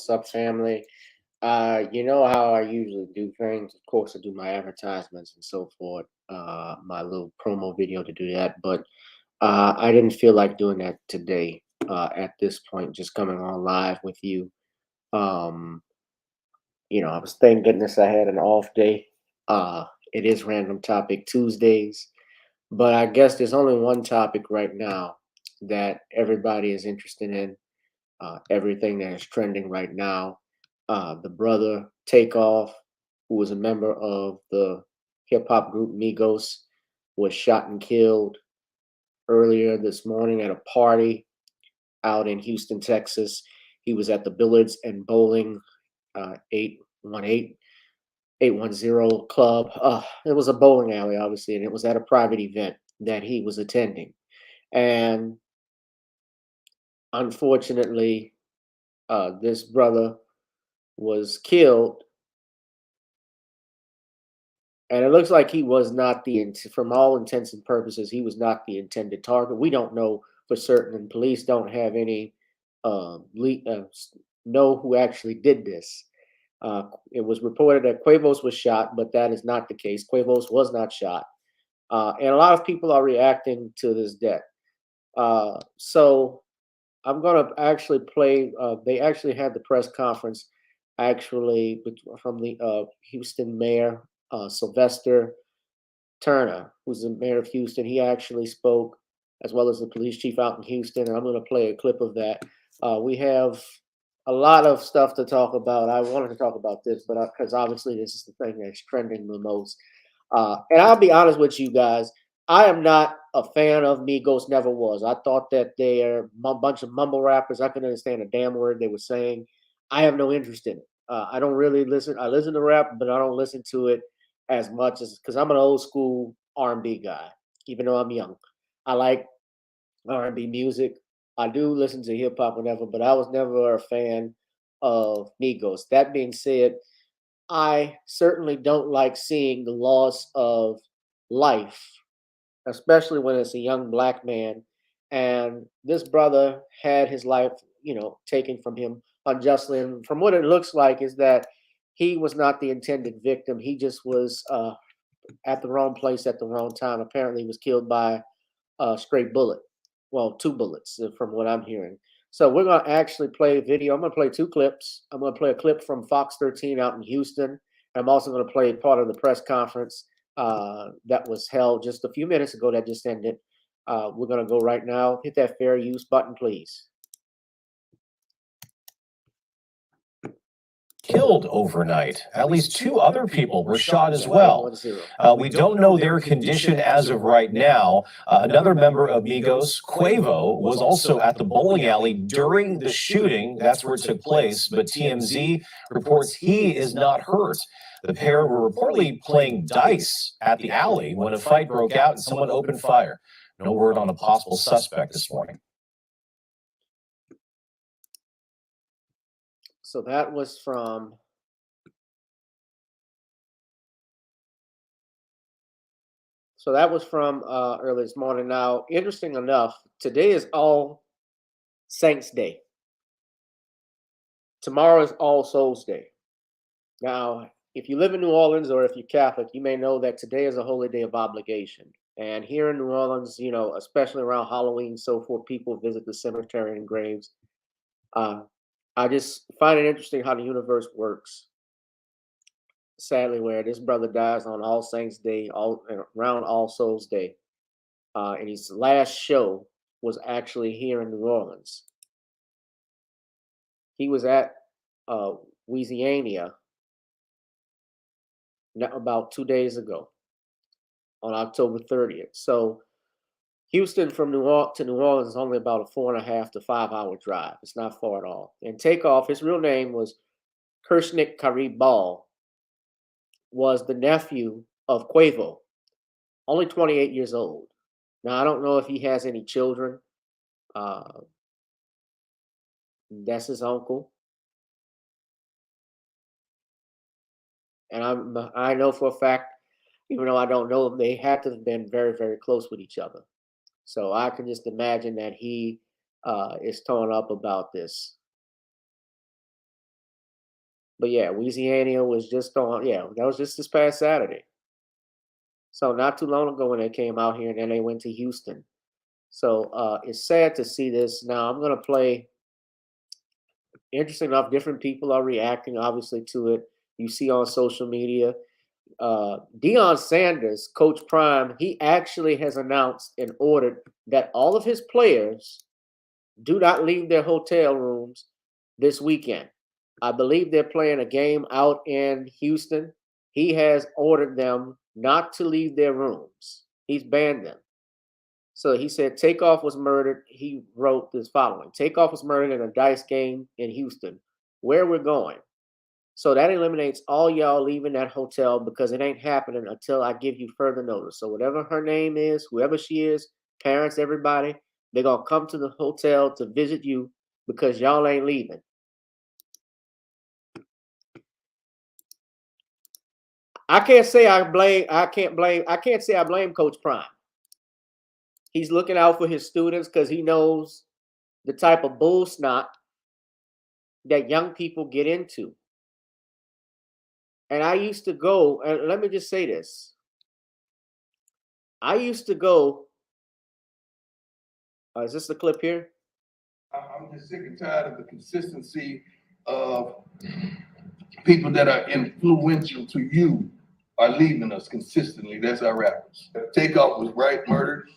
What's up, family? You know how I usually do things. Of course, I do my advertisements and so forth. My little promo video to do that, but I didn't feel like doing that today. At this point, just coming on live with you. Um, I was thank goodness I had an off day. It is Random Topic Tuesdays, but I guess there's only one topic right now that everybody is interested in. Everything that is trending right now. The brother Takeoff, who was a member of the hip hop group Migos, was shot and killed earlier this morning at a party out in Houston, Texas. He was at the Billiards and Bowling 818 club. It was a bowling alley, obviously, and it was at a private event that he was attending. And unfortunately, this brother was killed, and it looks like he was not from all intents and purposes, he was not the intended target. We don't know for certain, and police don't have any know who actually did this. It was reported that Quavos was shot, but that is not the case. Quavos was not shot, and a lot of people are reacting to this death. So I'm gonna actually play. They actually had the press conference, actually from the Houston mayor Sylvester Turner, who's the mayor of Houston. He actually spoke, as well as the police chief out in Houston. And I'm going to play a clip of that. We have a lot of stuff to talk about. I wanted to talk about this, but because obviously this is the thing that's trending the most. And I'll be honest with you guys, I am not a fan of Migos. Never was. I thought that they're a bunch of mumble rappers. I couldn't understand a damn word they were saying. I have no interest in it. I don't really listen. I listen to rap, but I don't listen to it as much as because I'm an old school R&B guy. Even though I'm young, I like R&B music. I do listen to hip hop whenever, but I was never a fan of Migos. That being said, I certainly don't like seeing the loss of life, especially when it's a young black man. And this brother had his life, taken from him unjustly. And from what it looks like, is that he was not the intended victim. He just was at the wrong place at the wrong time. Apparently, he was killed by a straight bullet. Well, two bullets, from what I'm hearing. So we're going to actually play a video. I'm going to play two clips. I'm going to play a clip from Fox 13 out in Houston. I'm also going to play part of the press conference that was held just a few minutes ago that just ended. We're going to go right now. Hit that fair use button, please. Killed overnight. At least two other people were shot as well. We don't know their condition as of right now. Another member of Migos, Quavo, was also at the bowling alley during the shooting. That's where it took place, but TMZ reports he is not hurt. The pair were reportedly playing dice at the alley when a fight broke out and someone opened fire. No word on a possible suspect this morning. So that was from early this morning. Now, interesting enough, today is All Saints Day. Tomorrow is All Souls Day. Now, if you live in New Orleans or if you're Catholic, you may know that today is a holy day of obligation. And here in New Orleans, especially around Halloween, so forth, people visit the cemetery and graves. I just find it interesting how the universe works. Sadly, where this brother dies on All Saints Day, around All Souls Day, and his last show was actually here in New Orleans. He was at Louisiana about 2 days ago, on October 30th. So Houston from New Orleans is only about a 4.5 to 5 hour drive. It's not far at all. And Takeoff, his real name was Kershnik Kyrie Ball, was the nephew of Quavo, only 28 years old. Now, I don't know if he has any children. That's his uncle. And I know for a fact, even though I don't know them, they had to have been very, very close with each other. So I can just imagine that he is torn up about this. But yeah, Louisiana was just on. Yeah, that was just this past Saturday. So not too long ago when they came out here, and then they went to Houston. So it's sad to see this. Now I'm gonna play. Interesting enough, different people are reacting obviously to it. You see on social media. Deion Sanders, Coach Prime, he actually has announced and ordered that all of his players do not leave their hotel rooms this weekend. I believe they're playing a game out in Houston. He has ordered them not to leave their rooms. He's banned them. So he said Takeoff was murdered. He wrote this following: Takeoff was murdered in a dice game in Houston. Where we're going. So that eliminates all y'all leaving that hotel because it ain't happening until I give you further notice. So whatever her name is, whoever she is, parents, everybody, they're gonna come to the hotel to visit you because y'all ain't leaving. I can't say I blame Coach Prime. He's looking out for his students because he knows the type of bull snot that young people get into. And I used to go, and let me just say this. I used to go. Is this the clip here? I'm just sick and tired of the consistency of people that are influential to you are leaving us consistently. That's our rappers. Takeoff was murdered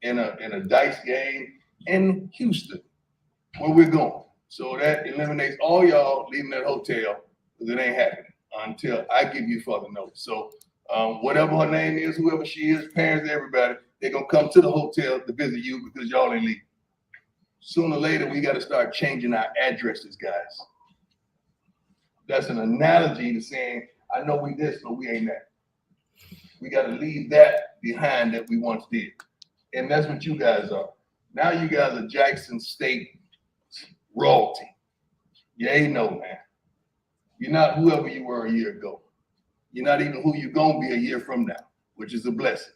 in a dice game in Houston, where we're going. So that eliminates all y'all leaving that hotel because it ain't happening until I give you further notice. So whatever her name is, whoever she is, parents, everybody, they're gonna come to the hotel to visit you because y'all ain't leaving. Sooner or later, we got to start changing our addresses, guys. That's an analogy to saying, I know we this, but we ain't that. We got to leave that behind that we once did. And that's what you guys are. Now you guys are Jackson State royalty. You ain't no, man. You're not whoever you were a year ago. You're not even who you're going to be a year from now, which is a blessing.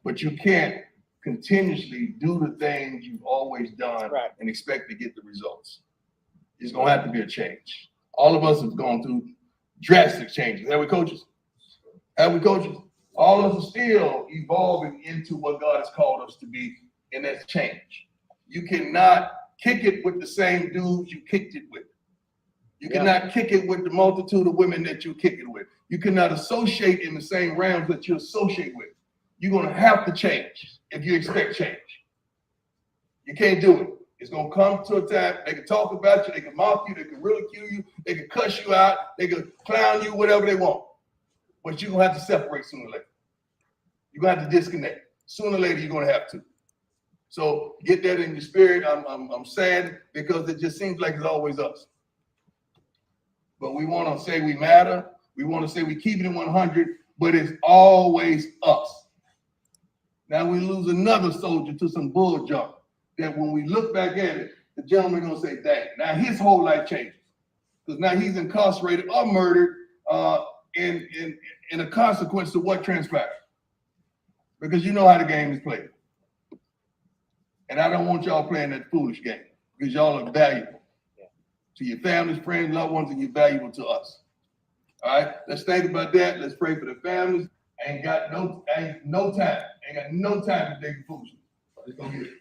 But you can't continuously do the things you've always done and expect to get the results. It's going to have to be a change. All of us have gone through drastic changes. Have we, coaches? Have we, coaches? All of us are still evolving into what God has called us to be, and that's change. You cannot kick it with the same dudes you kicked it with. You cannot kick it with the multitude of women that you kick it with. You cannot associate in the same realms that you associate with. You're going to have to change if you expect change. You can't do it. It's going to come to a time, they can talk about you, they can mock you, they can ridicule you, they can cuss you out, they can clown you, whatever they want. But you're going to have to separate sooner or later. You're going to have to disconnect. Sooner or later, you're going to have to. So get that in your spirit. I'm sad because it just seems like it's always us. But we want to say we matter. We want to say we keep it in 100, but it's always us. Now we lose another soldier to some bull junk that when we look back at it, the gentleman gonna say, dang, now his whole life changes. Because now he's incarcerated or murdered in a consequence of what transpired. Because you know how the game is played. And I don't want y'all playing that foolish game because y'all are valuable to your families, friends, loved ones, and you're valuable to us. All right, let's think about that. Let's pray for the families. Ain't got no time to think foolishness. Let's go get it.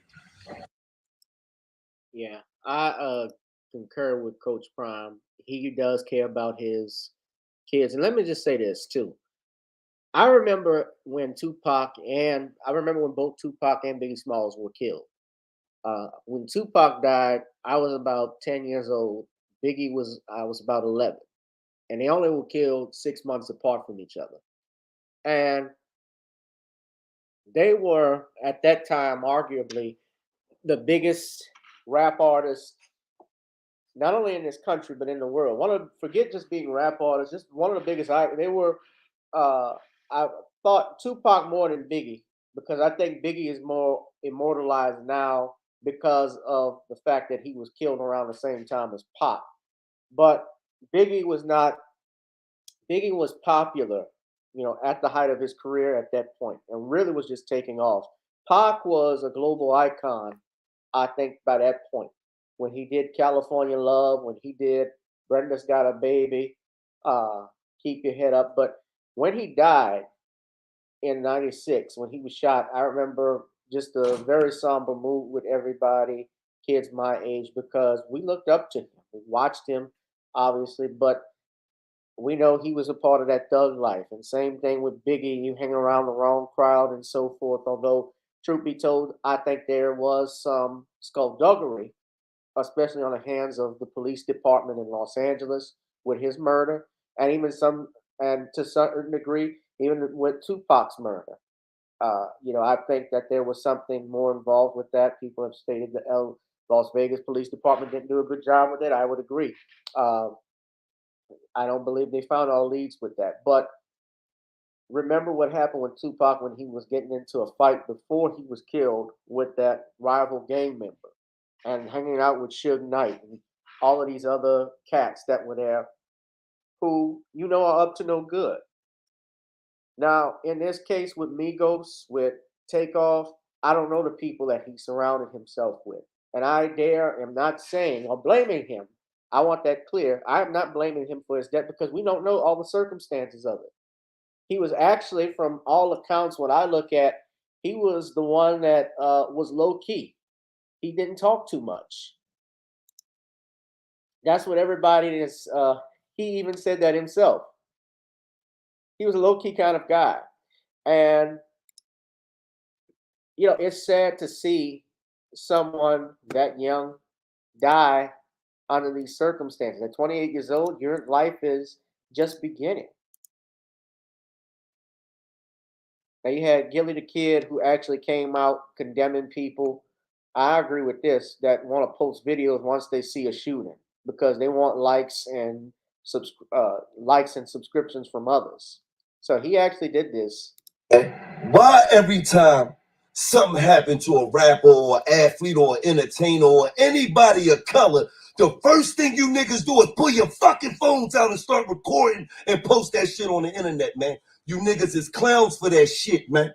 Yeah, I concur with Coach Prime. He does care about his kids, and let me just say this too. I remember when both Tupac and Biggie Smalls were killed. When Tupac died, I was about 10 years old. I was about 11, and they only were killed 6 months apart from each other. And they were at that time arguably the biggest rap artists, not only in this country but in the world. Forget just being rap artists, just one of the biggest. They were. I thought Tupac more than Biggie because I think Biggie is more immortalized now because of the fact that he was killed around the same time as Pac. But Biggie was not. Biggie was popular, at the height of his career at that point, and really was just taking off. Pac was a global icon, I think, by that point, when he did California Love, when he did Brenda's got a baby. Keep your head up. But when he died in '96, when he was shot, I remember just a very somber mood with everybody, kids my age, because we looked up to him. We watched him, obviously, but we know he was a part of that thug life. And same thing with Biggie, you hang around the wrong crowd and so forth. Although, truth be told, I think there was some skullduggery, especially on the hands of the police department in Los Angeles with his murder, and even some, and to a certain degree, even with Tupac's murder. I think that there was something more involved with that. People have stated the Las Vegas Police Department didn't do a good job with it. I would agree. Uh, I don't believe they found all leads with that. But remember what happened with Tupac when he was getting into a fight before he was killed with that rival gang member and hanging out with Suge Knight and all of these other cats that were there who are up to no good. Now, in this case with Migos, with Takeoff, I don't know the people that he surrounded himself with. And am not saying or blaming him. I want that clear. I am not blaming him for his death because we don't know all the circumstances of it. He was actually, from all accounts, what I look at, he was the one that was low key. He didn't talk too much. That's what everybody is. He even said that himself. He was a low key kind of guy. And, it's sad to see someone that young die under these circumstances. At 28 years old, your life is just beginning. Now you had Gilly the Kid who actually came out condemning people. I agree with this that want to post videos once they see a shooting because they want likes and subscriptions from others. So he actually did this. Why every time something happened to a rapper or an athlete or an entertainer or anybody of color, the first thing you niggas do is pull your fucking phones out and start recording and post that shit on the internet, man? You niggas is clowns for that shit, man.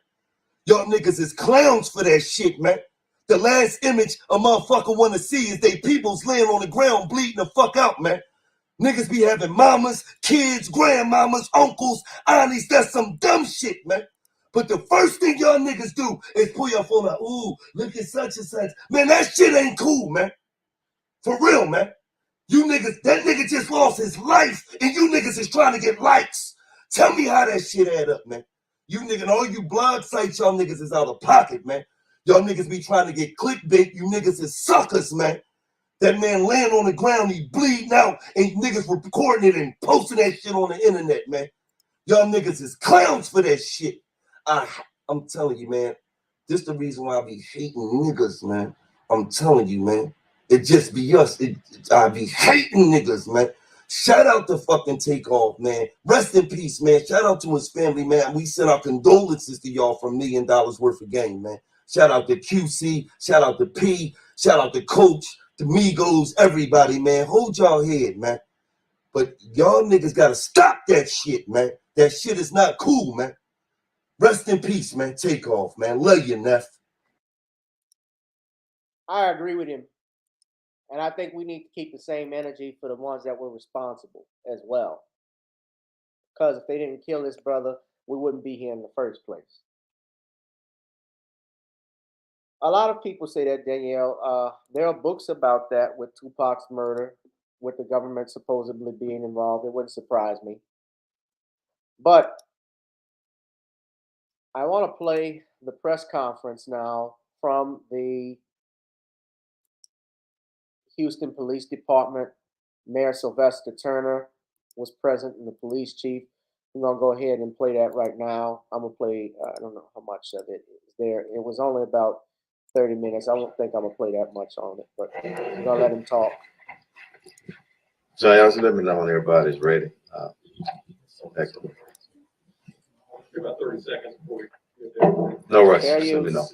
Y'all niggas is clowns for that shit, man. The last image a motherfucker want to see is they peoples laying on the ground bleeding the fuck out, man. Niggas be having mamas, kids, grandmamas, uncles, aunties. That's some dumb shit, man. But the first thing y'all niggas do is pull your phone out. Ooh, look at such and such. Man, that shit ain't cool, man. For real, man. You niggas, that nigga just lost his life, and you niggas is trying to get likes. Tell me how that shit add up, man. You niggas, all you blog sites, y'all niggas is out of pocket, man. Y'all niggas be trying to get clickbait. You niggas is suckers, man. That man laying on the ground, he bleeding out, and niggas recording it and posting that shit on the internet, man. Y'all niggas is clowns for that shit. I'm telling you, man. This the reason why I be hating niggas, man. I'm telling you, man. It just be us. I be hating niggas, man. Shout out to fucking Takeoff, man. Rest in peace, man. Shout out to his family, man. We send our condolences to y'all for $1 million worth of game, man. Shout out to QC. Shout out to P. Shout out to Coach, to Migos, everybody, man. Hold y'all head, man. But y'all niggas gotta stop that shit, man. That shit is not cool, man. Rest in peace, man. Takeoff, man. Love you, Neff. I agree with him. And I think we need to keep the same energy for the ones that were responsible as well. Because if they didn't kill this brother, we wouldn't be here in the first place. A lot of people say that, Danielle. There are books about that with Tupac's murder, with the government supposedly being involved. It wouldn't surprise me. But I want to play the press conference now from the Houston Police Department. Mayor Sylvester Turner was present and the police chief. I'm going to go ahead and play that right now. I'm going to play, I don't know how much of it is there. It was only about 30 minutes. I don't think I'm going to play that much on it, but I'm going to let him talk. So y'all just let me know when everybody's ready. Excellent. About 30 seconds before we get there. No rush. Fair Just let me use. know.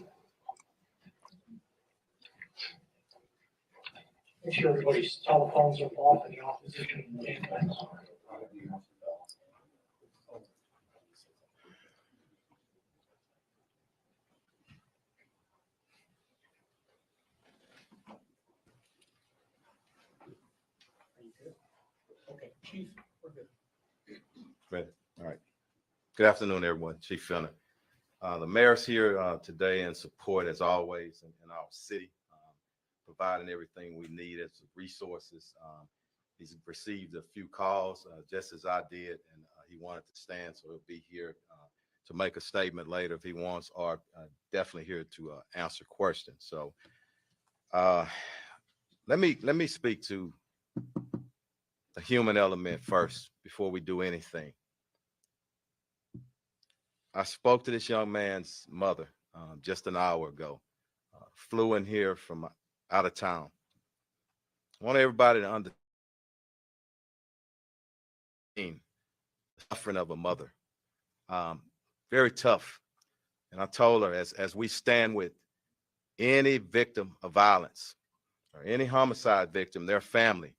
Make sure everybody's telephones are off in the opposition. Chief, we're good. Ready? All right. Good afternoon, everyone. Chief Finner. The mayor's here today in support, as always, in our city, providing everything we need as resources. He's received a few calls, just as I did, and he wanted to stand, so he'll be here to make a statement later if he wants, or definitely here to answer questions. So let me speak to the human element first before we do anything. I spoke to this young man's mother just an hour ago. Flew in here from out of town. I want everybody to understand the suffering of a mother. Very tough. And I told her, as we stand with any victim of violence or any homicide victim, their family,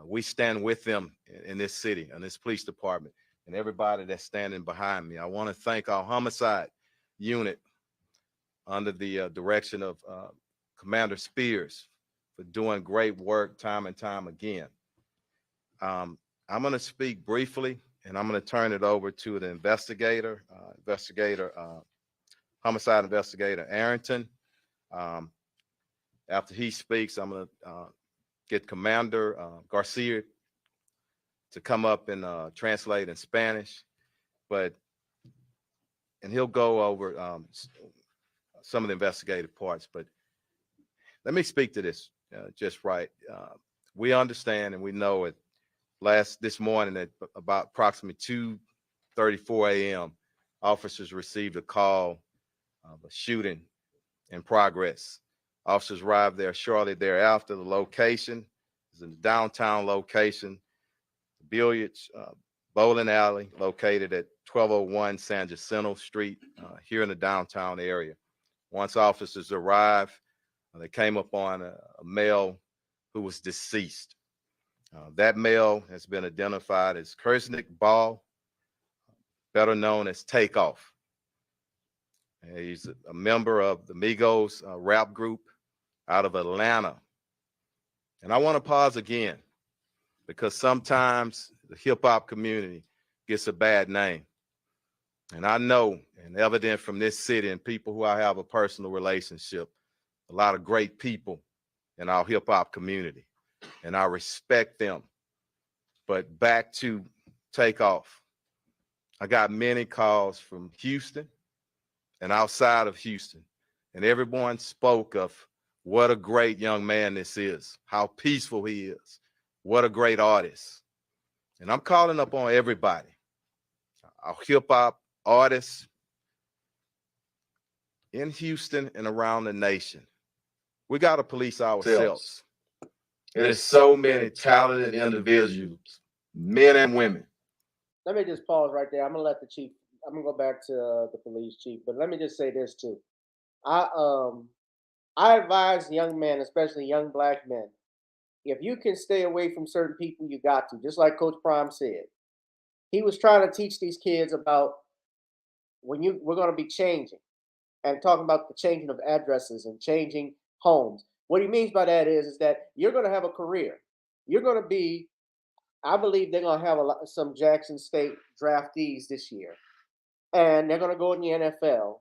we stand with them in this city, in this police department, and everybody that's standing behind me. I want to thank our homicide unit under the direction of Commander Spears for doing great work time and time again. I'm going to speak briefly, and I'm going to turn it over to the homicide investigator Arrington. After he speaks, I'm going to get Commander Garcia to come up and translate in Spanish, and he'll go over some of the investigative parts. But let me speak to this just right. We understand and we know it. This morning at about approximately 2:34 a.m., officers received a call of a shooting in progress. Officers arrived there shortly thereafter. The location is in the downtown location, the Billiards Bowling alley located at 1201 San Jacinto Street here in the downtown area. Once officers arrived, they came upon a male who was deceased. That male has been identified as Kersnick Ball, better known as Takeoff. He's a member of the Migos rap group out of Atlanta. And I want to pause again because sometimes the hip hop community gets a bad name. And I know, and evident from this city and people who I have a personal relationship, a lot of great people in our hip hop community, and I respect them. But back to Takeoff. I got many calls from Houston and outside of Houston, and everyone spoke of what a great young man this is, how peaceful he is, what a great artist. And I'm calling up on everybody, our hip hop artists in Houston and around the nation. We got to police ourselves. There's so many talented individuals, men and women. Let me just pause right there. I'm gonna let the chief. I'm gonna go back to the police chief, but let me just say this too. I advise young men, especially young black men, if you can stay away from certain people, you got to. Just like Coach Prime said, he was trying to teach these kids about we're going to be changing, and talking about the changing of addresses and changing homes. What he means by that is that you're going to have a career. You're going to be. I believe they're going to have some Jackson State draftees this year, and they're going to go in the NFL.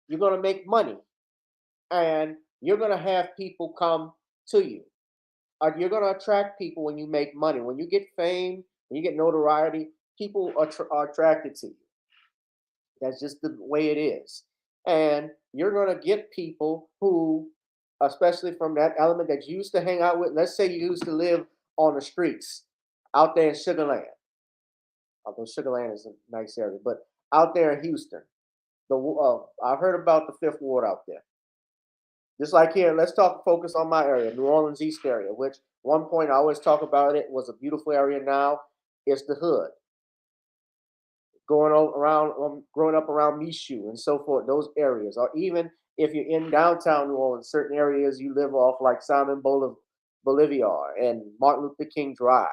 You're going to make money, and you're going to have people come to you. You're going to attract people when you make money. When you get fame, when you get notoriety, people are attracted to you. That's just the way it is. And you're going to get people who, especially from that element that you used to hang out with. Let's say you used to live on the streets out there in Sugar Land. Although Sugar Land is a nice area, but out there in Houston, I've heard about the Fifth Ward out there. Just like here, let's focus on my area, New Orleans East area, which one point I always talk about it was a beautiful area. Now it's the hood. Growing up around Michoud and so forth, those areas, or even if you're in downtown New Orleans, certain areas you live off like Simon Bolivar and Martin Luther King Drive.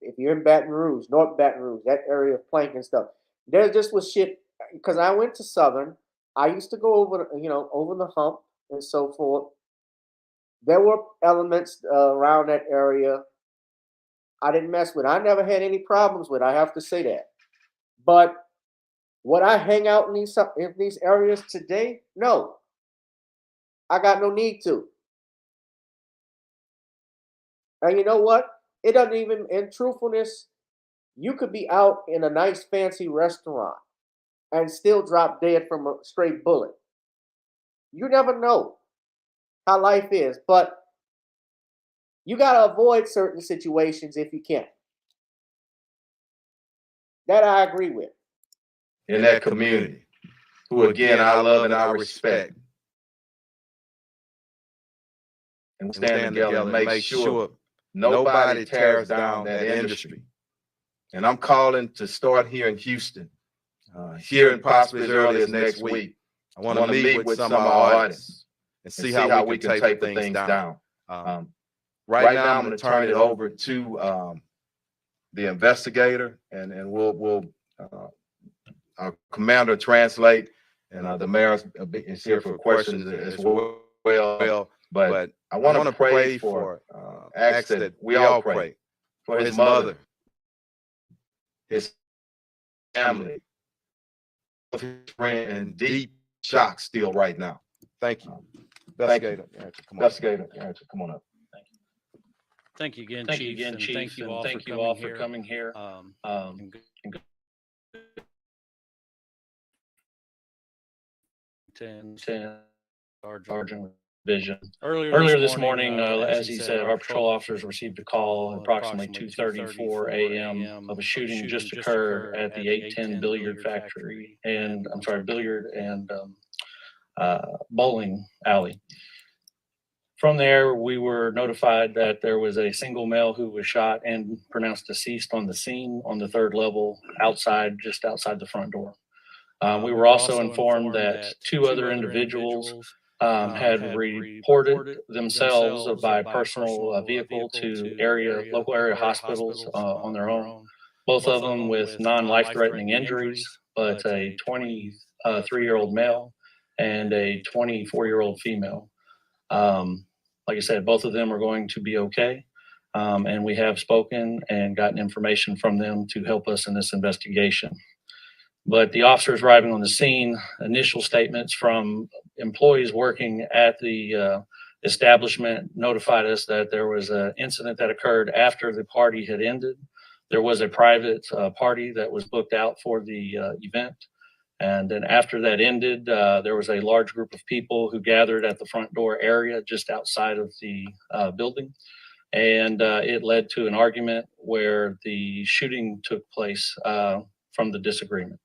If you're in Baton Rouge, North Baton Rouge, that area of Plank and stuff, there just was shit. Because I went to Southern, I used to go over the hump and so forth. There were elements around that area I didn't mess with. I never had any problems with. I have to say that. But would I hang out in these areas today? No. I got no need to. And you know what? It doesn't even, in truthfulness, you could be out in a nice fancy restaurant and still drop dead from a straight bullet. You never know how life is, but you got to avoid certain situations if you can. That I agree with. in that community, who again I love and I respect. And we stand together and make sure nobody tears down that industry. And I'm calling to start here in Houston, here and possibly as early as next week. I want to meet with some of our audience and see how we can taper things down. Right now, I'm going to turn it over to the investigator, and we'll our commander translate, and the mayor is here for questions as well. But I want to pray for, ask that we all pray for his mother, his family, his friend, and deep shock still right now. Thank you. Investigator, Investigator, come on up. Thank you again, Thank Chief. you again, and Chief. Thank you and all thank for you coming all here. for coming here. Sergeant Vision. Earlier this morning, as he said, our patrol officers received a call at approximately 2:34 a.m. of a shooting just occurred at the 810 Billiard Factory and Billiard and Bowling Alley. From there, we were notified that there was a single male who was shot and pronounced deceased on the scene on the third level outside, just outside the front door. We were also informed that two other individuals had reported themselves by personal vehicle to local area hospitals on their own. Both of them with non-life-threatening injuries, but a 23-year-old male and a 24-year-old female. Like I said, both of them are going to be okay. And we have spoken and gotten information from them to help us in this investigation. But the officers arriving on the scene, initial statements from employees working at the establishment notified us that there was an incident that occurred after the party had ended. There was a private party that was booked out for the event. And then after that ended, there was a large group of people who gathered at the front door area just outside of the building. And it led to an argument where the shooting took place from the disagreement.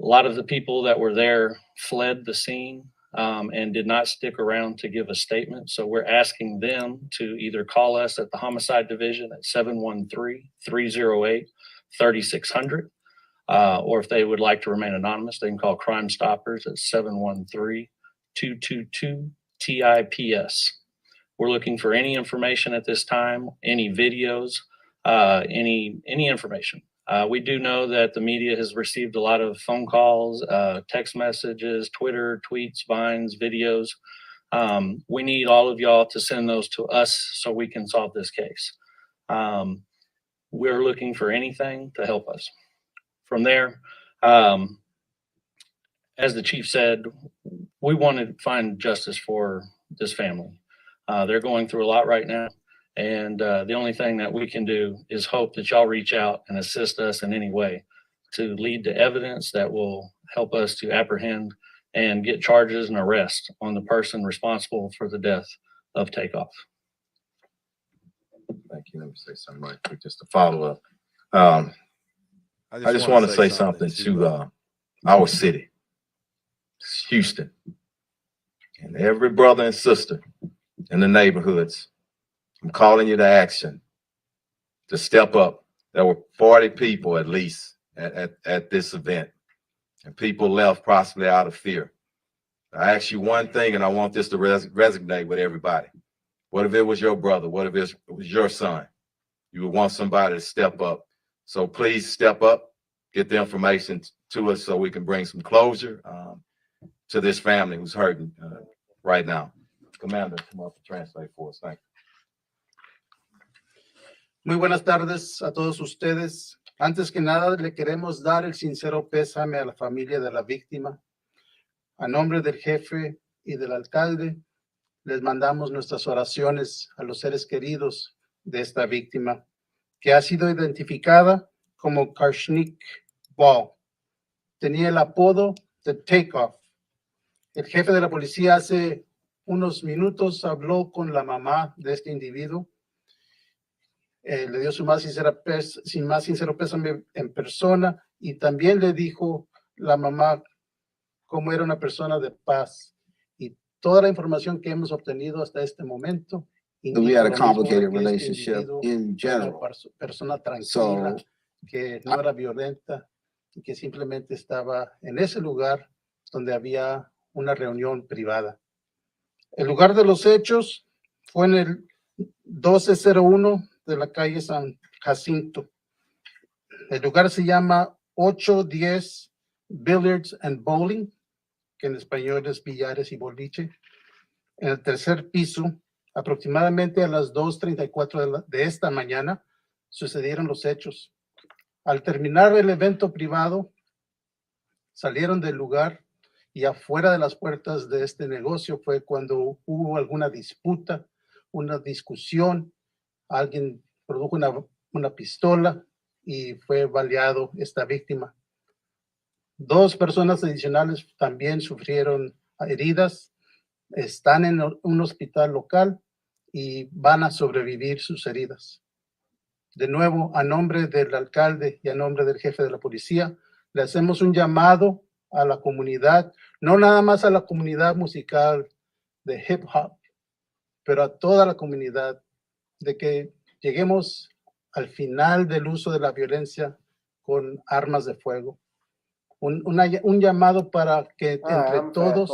A lot of the people that were there fled the scene and did not stick around to give a statement. So we're asking them to either call us at the Homicide Division at 713-308-3600. Or if they would like to remain anonymous, they can call Crime Stoppers at 713-222-TIPS. We're looking for any information at this time, any videos, any information. We do know that the media has received a lot of phone calls, text messages, Twitter, tweets, vines, videos. We need all of y'all to send those to us so we can solve this case. We're looking for anything to help us. From there, as the chief said, we want to find justice for this family. They're going through a lot right now. And the only thing that we can do is hope that y'all reach out and assist us in any way to lead to evidence that will help us to apprehend and get charges and arrest on the person responsible for the death of Takeoff. Thank you. Let me say something right quick, just to follow up. I just want to say something to our city, Houston, and every brother and sister in the neighborhoods. I'm calling you to action, to step up. There were 40 people at least at this event, and people left possibly out of fear. I ask you one thing, and I want this to resonate with everybody. What if it was your brother? What if it was your son? You would want somebody to step up. So please step up, get the information to us so we can bring some closure to this family who's hurting right now. commander come up and translate for us. Thank you. Muy buenas tardes a todos ustedes. Antes que nada, le queremos dar el sincero pésame a la familia de la víctima. A nombre del jefe y del alcalde, les mandamos nuestras oraciones a los seres queridos de esta víctima, que ha sido identificada como Karshnik Ball. Tenía el apodo de Takeoff. El jefe de la policía hace unos minutos habló con la mamá de este individuo. Le dio su más sincero pésame en persona y también le dijo la mamá cómo era una persona de paz. Y toda la información que hemos obtenido hasta este momento We had a complicated indica que este relationship individuo in era general. una persona tranquila, So que no era violenta y que simplemente estaba en ese lugar donde había una reunión privada. El lugar de los hechos fue en el 1201 de la calle San Jacinto. El lugar se llama 810 Billiards and Bowling, que en español es billares y boliche. En el tercer piso, aproximadamente a las 2:34 de esta mañana, sucedieron los hechos. Al terminar el evento privado, salieron del lugar y afuera de las puertas de este negocio fue cuando hubo alguna disputa, una discusión. Alguien produjo una pistola y fue baleado esta víctima. 2 personas adicionales también sufrieron heridas, están en un hospital local y van a sobrevivir sus heridas. De nuevo, a nombre del alcalde y a nombre del jefe de la policía, le hacemos un llamado a la comunidad, no nada más a la comunidad musical de hip hop, pero a toda la comunidad, de que lleguemos al final del uso de la violencia con armas de fuego. Un llamado para que entre todos.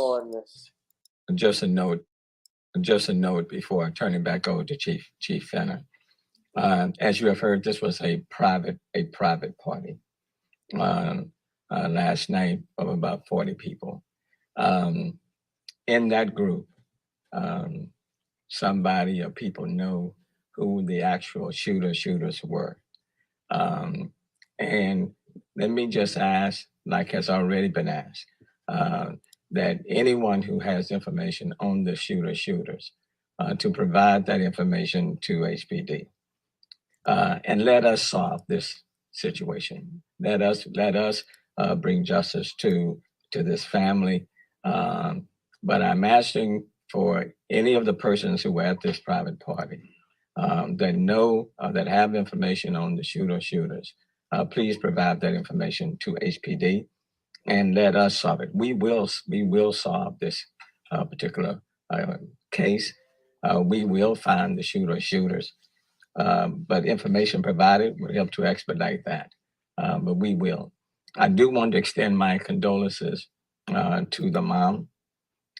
just a note before turning back over to Chief Fenner. As you have heard, this was a private party last night of about 40 people. In that group, somebody or people know who the actual shooters were. And let me just ask, like has already been asked, that anyone who has information on the shooters to provide that information to HPD. And let us solve this situation. Let us bring justice to this family. But I'm asking for any of the persons who were at this private party that know that have information on the shooters. Please provide that information to HPD and let us solve it. We will solve this particular case. We will find the shooters. But information provided would help to expedite that. But we will. I do want to extend my condolences to the mom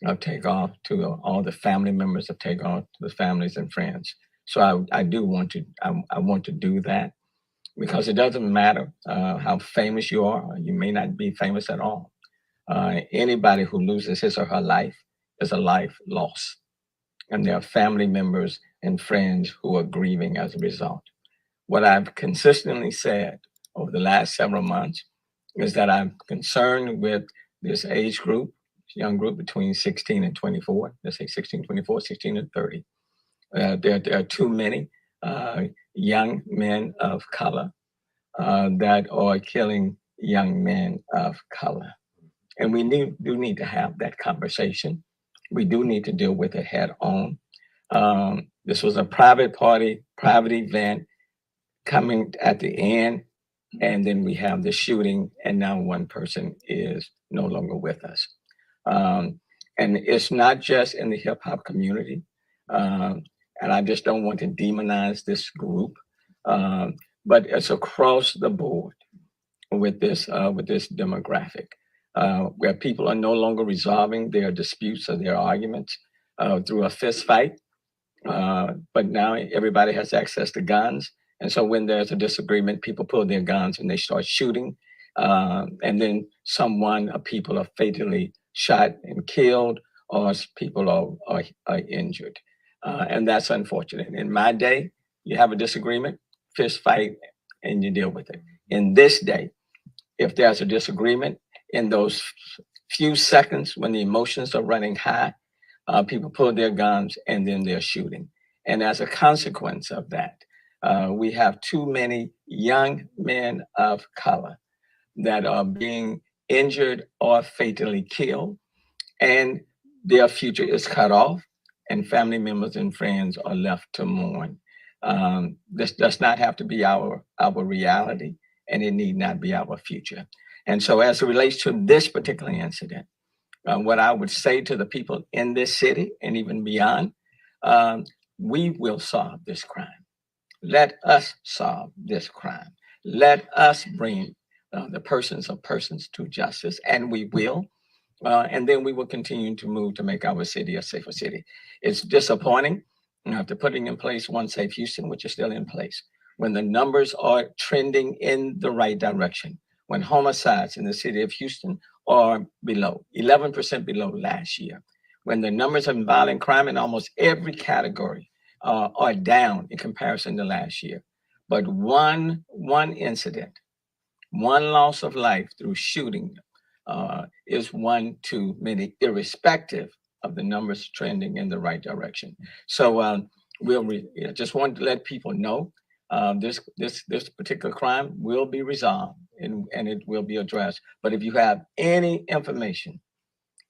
of Takeoff, to all the family members of Takeoff, to the families and friends. So I do want to. I want to do that because it doesn't matter how famous you are. You may not be famous at all. Anybody who loses his or her life is a life lost, and there are family members and friends who are grieving as a result. What I've consistently said over the last several months is that I'm concerned with this age group, young group between 16 and 24, let's say 16, 24, 16 and 30. There are too many young men of color that are killing young men of color. And we do need to have that conversation. We do need to deal with it head on. This was a private party, private event coming at the end, and then we have the shooting, and now one person is no longer with us. And it's not just in the hip hop community, and I just don't want to demonize this group, but it's across the board with this demographic, where people are no longer resolving their disputes or their arguments through a fist fight. But now everybody has access to guns. And so when there's a disagreement, people pull their guns and they start shooting. And then people are fatally shot and killed, or people are injured. And that's unfortunate. In my day, you have a disagreement, fist fight, and you deal with it. In this day, if there's a disagreement in those few seconds when the emotions are running high, people pull their guns and then they're shooting. And as a consequence of that, we have too many young men of color that are being injured or fatally killed, and their future is cut off, and family members and friends are left to mourn. This does not have to be our reality, and it need not be our future. And so, as it relates to this particular incident, what I would say to the people in this city and even beyond, um, we will solve this crime. Let us solve this crime. Let us bring the persons of persons to justice, and we will. And then we will continue to move to make our city a safer city. It's disappointing after putting in place One Safe Houston, which is still in place, when the numbers are trending in the right direction, when homicides in the city of Houston are below, 11% below last year, when the numbers of violent crime in almost every category are down in comparison to last year. But one incident, one loss of life through shooting is one too many, irrespective of the numbers trending in the right direction. So just want to let people know this particular crime will be resolved and it will be addressed. But if you have any information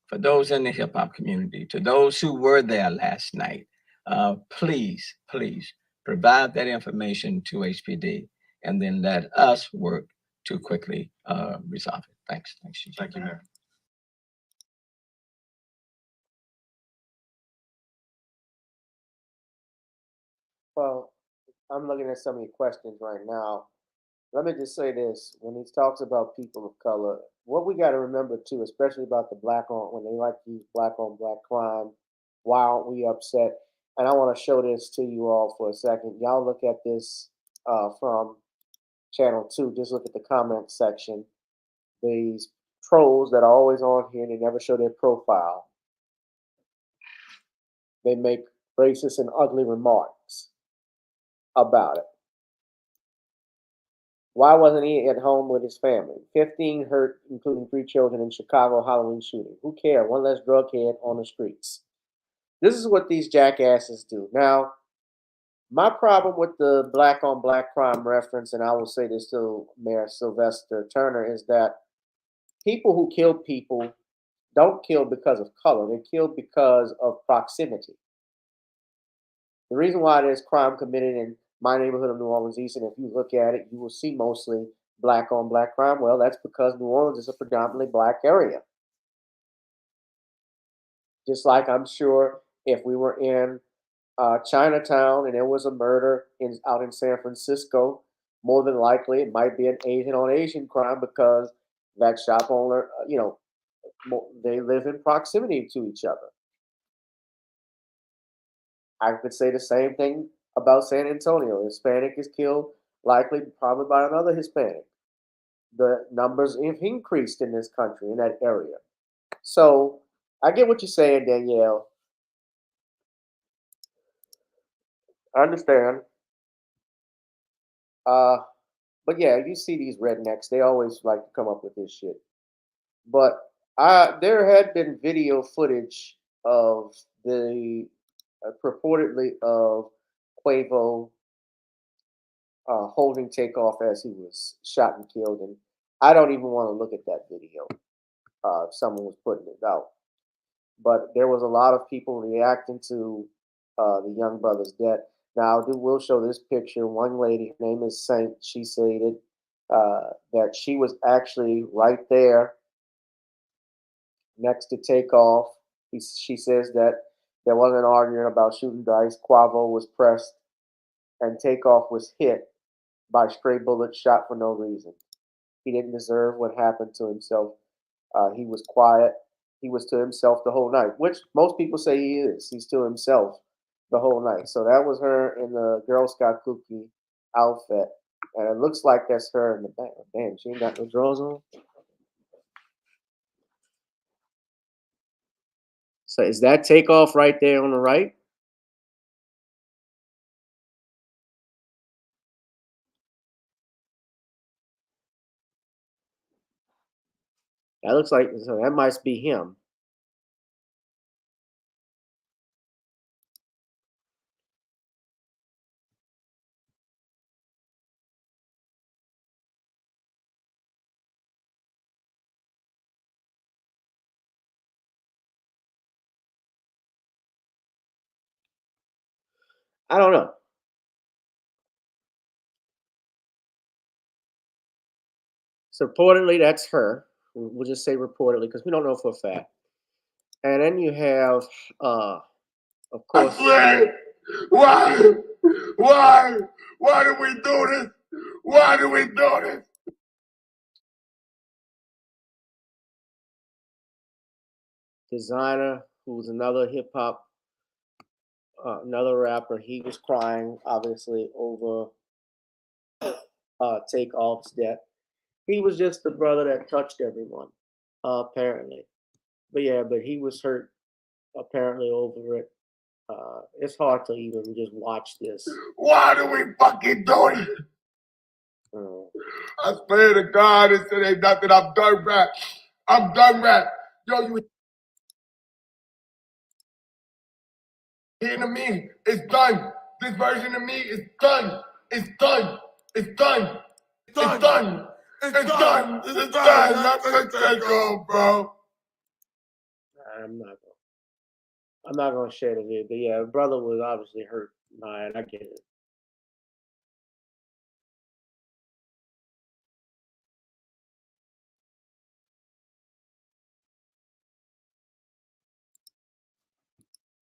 for those in the hip hop community, to those who were there last night, please provide that information to HPD, and then let us work to quickly resolve it. Thanks. Thank you, Mayor. Well, I'm looking at some of your questions right now. Let me just say this: when he talks about people of color, what we got to remember too, especially about the black on when they like to use black on black crime, why aren't we upset? And I want to show this to you all for a second. Y'all look at this from channel 2. Just look at the comment section. These trolls that are always on here, they never show their profile. They make racist and ugly remarks about it. Why wasn't he at home with his family? 15 hurt, including 3 children in Chicago Halloween shooting. Who cares? One less drug head on the streets. This is what these jackasses do. Now, my problem with the black on black crime reference, and I will say this to Mayor Sylvester Turner, is that people who kill people don't kill because of color. They kill because of proximity. The reason why there's crime committed in my neighborhood of New Orleans East, and if you look at it, you will see mostly black on black crime. Well, that's because New Orleans is a predominantly black area. Just like I'm sure if we were in Chinatown and there was a murder out in San Francisco, more than likely it might be an Asian on Asian crime because that shop owner, they live in proximity to each other. I could say the same thing about San Antonio. Hispanic is killed, likely probably by another Hispanic. The numbers have increased in this country, in that area. So I get what you're saying, Danielle. I understand. But yeah, you see these rednecks, they always like to come up with this shit. But there had been video footage of the purportedly of Quavo holding Takeoff as he was shot and killed, and I don't even want to look at that video. If someone was putting it out, but there was a lot of people reacting to the young brother's death. Now, I will show this picture. One lady, her name is Saint. She stated that she was actually right there next to Takeoff. She says that there wasn't an argument about shooting dice. Quavo was pressed, and Takeoff was hit by stray bullets shot for no reason. He didn't deserve what happened to himself. He was quiet. He was to himself the whole night, which most people say he is. He's to himself the whole night. So that was her in the Girl Scout cookie outfit. And it looks like that's her in the back. Damn, she ain't got no drawers on. So is that Takeoff right there on the right? That looks like, so that might be him. I don't know. So reportedly, that's her. We'll just say reportedly because we don't know for a fact. And then you have, of course, Why? Why do we do this? Why do we do this? Designer, who's another hip hop, another rapper. He was crying, obviously, over Takeoff's death. He was just the brother that touched everyone, apparently. But yeah, but he was hurt apparently over it. It's hard to even just watch this. Why do we fucking do it? I swear to God, it ain't nothing. I'm done rap. I'm done rap. Yo, you hearing to me? It's done. This version of me is done. It's done. It's done. It's done. It's done. It's done. Not gonna take off, bro. I'm not gonna share the video, but yeah, brother was obviously hurt by it. I get it.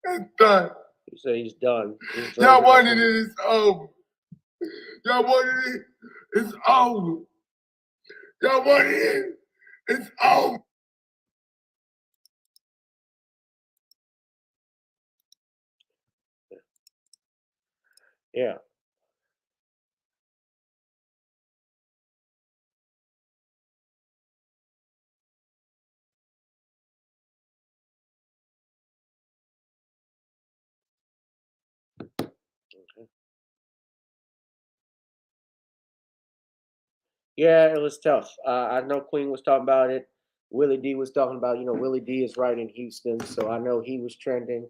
It's done. You say he's done. Y'all wanted it. It's over. Y'all wanted it. It's over. Y'all wanted it. It's over. Yeah. Yeah, it was tough. I know Queen was talking about it. Willie D was talking about, Willie D is right in Houston, so I know he was trending.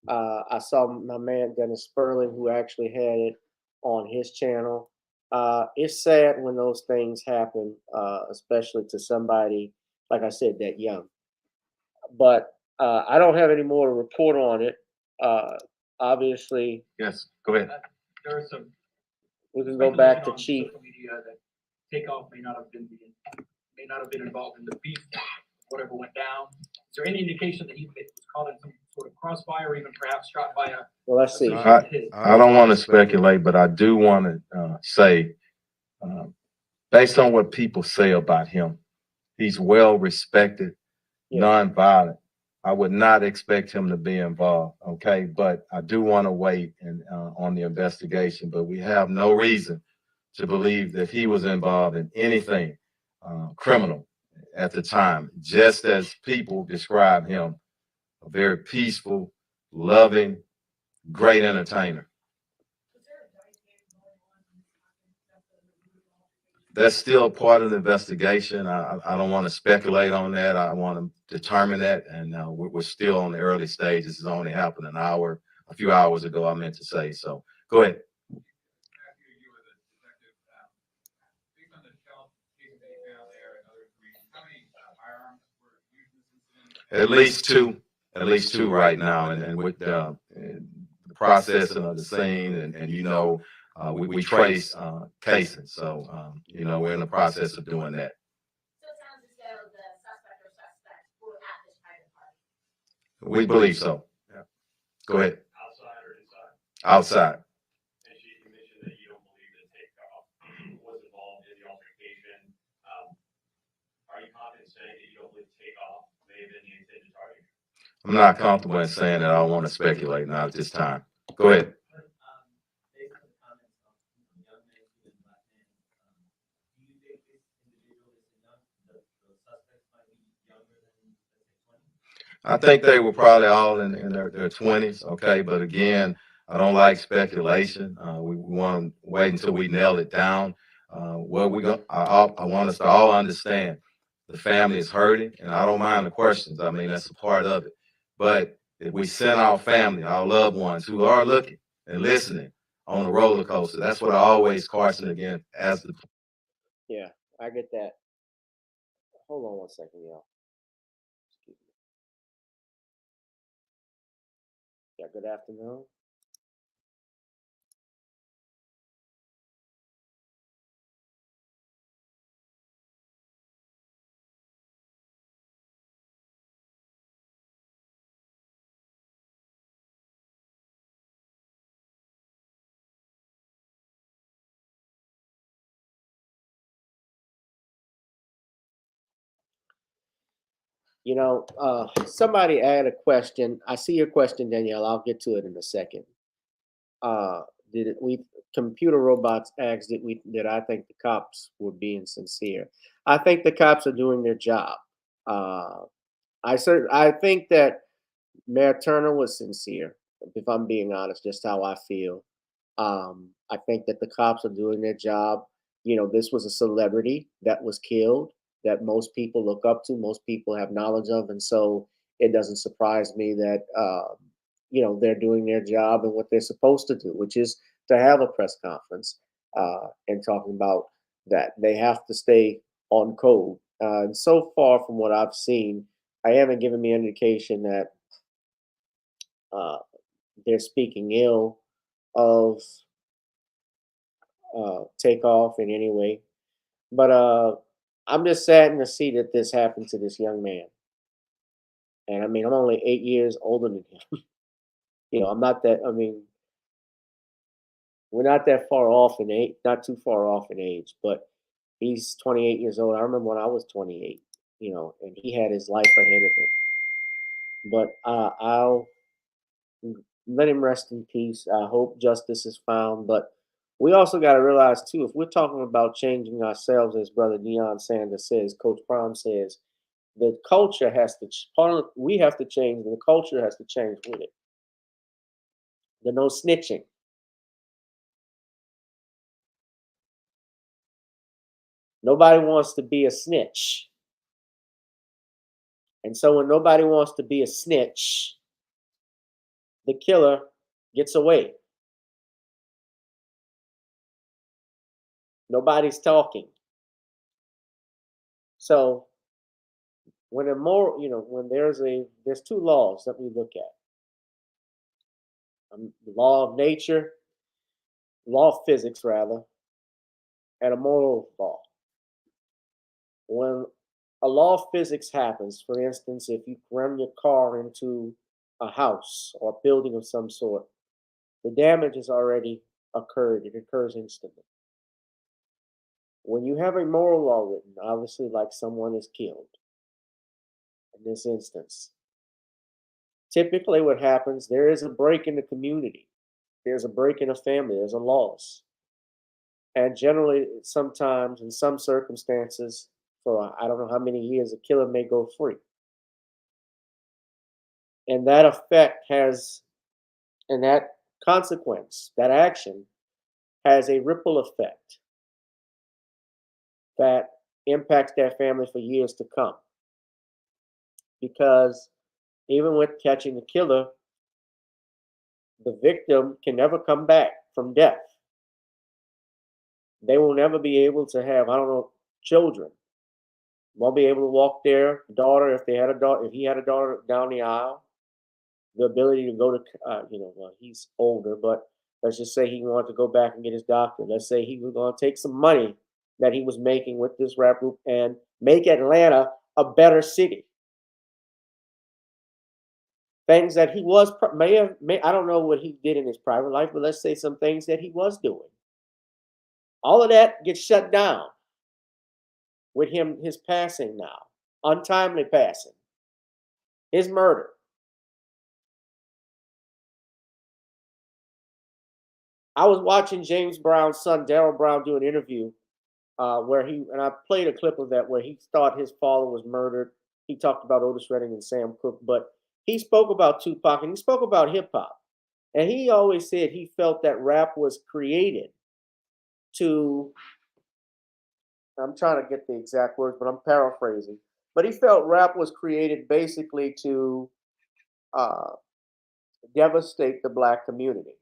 I saw my man Dennis Sperling, who actually had it on his channel. It's sad when those things happen, especially to somebody, like I said, that young. But I don't have any more to report on it. Obviously, Yes, go ahead. There are some we can go back to speculation on Chief. social media that Takeoff may not have been involved in the beef, whatever went down. Is there any indication that he was caught in some sort of crossfire, or even perhaps shot by a? Well, let's see. I don't want to speculate, but I do want to say, based on what people say about him, he's well respected, nonviolent. I would not expect him to be involved, okay? But I do want to wait on the investigation, but we have no reason to believe that he was involved in anything criminal at the time, just as people describe him, a very peaceful, loving, great entertainer. That's still part of the investigation. I don't want to speculate on that. I want to determine that, and we're still on the early stages. It's only happened a few hours ago, I meant to say. So go ahead. At least two right now, and with the processing of the scene, and we trace cases. So we're in the process of doing that. So it sounds as though the suspect or suspects were at this private party. We believe so. Yeah. Go ahead. Outside or inside? Outside. And you mentioned that you don't believe that Takeoff was involved in the altercation. Are you confident saying that you don't believe Takeoff may have been the intended target? I'm not comfortable in saying that. I don't want to speculate now at this time. Go ahead. I think they were probably all in their 20s, okay? But again, I don't like speculation. We want to wait until we nail it down. What we go, I want us to all understand the family is hurting, and I don't mind the questions. I mean, that's a part of it. But if we send our family, our loved ones who are looking and listening on the roller coaster, that's what I always caution again as the. Yeah, I get that. Hold on one second, y'all. Excuse me. Yeah, good afternoon. You know, somebody had a question. I see your question, Danielle. I'll get to it in a second. Did it, we computer robots asked did I think the cops were being sincere? I think the cops are doing their job. Uh, I think that Mayor Turner was sincere. If I'm being honest, just how I feel. I think that the cops are doing their job. You know, this was a celebrity that was killed that most people look up to, most people have knowledge of, and so it doesn't surprise me that you know, they're doing their job and what they're supposed to do, which is to have a press conference and talking about that. They have to stay on code. And so far, from what I've seen, I haven't given me an indication that uh, they're speaking ill of Takeoff in any way. But I'm just saddened to see that this happened to this young man. And I mean, I'm only 8 years older than him. You know, I'm not that. I mean, we're not that far off in age, not too far off in age. But he's 28 years old. I remember when I was 28. You know, and he had his life ahead of him. But I'll let him rest in peace. I hope justice is found. But we also got to realize too, if we're talking about changing ourselves, as Brother Deion Sanders says, Coach Prime says, the culture has to. Part of we have to change. The culture has to change with it. The no snitching. Nobody wants to be a snitch, and so when nobody wants to be a snitch, the killer gets away. Nobody's talking. So when a more, you know, when there's two laws that we look at: the law of nature, law of physics rather, and a moral law. When a law of physics happens, for instance, if you run your car into a house or a building of some sort, the damage has already occurred. It occurs instantly. When you have a moral law written, obviously, like someone is killed in this instance, typically what happens, there is a break in the community. There's a break in a family. There's a loss. And generally, sometimes, in some circumstances, for I don't know how many years, a killer may go free. And that effect has, and that consequence, that action has a ripple effect that impacts that family for years to come. Because even with catching the killer, the victim can never come back from death. They will never be able to have, I don't know, children. Won't be able to walk their daughter if they had a daughter, if he had a daughter down the aisle. The ability to go to, you know, well, he's older, but let's just say he wanted to go back and get his doctorate. Let's say he was going to take some money that he was making with this rap group and make Atlanta a better city. Things that he was I don't know what he did in his private life, but let's say some things that he was doing. All of that gets shut down with him, his passing now, untimely passing, his murder. I was watching James Brown's son, Daryl Brown, do an interview where and I played a clip of that where he thought his father was murdered. He talked about Otis Redding and Sam Cooke, but he spoke about Tupac and he spoke about hip hop. And he always said he felt that rap was created to, I'm trying to get the exact words, but I'm paraphrasing. But he felt rap was created basically to uh, devastate the black community.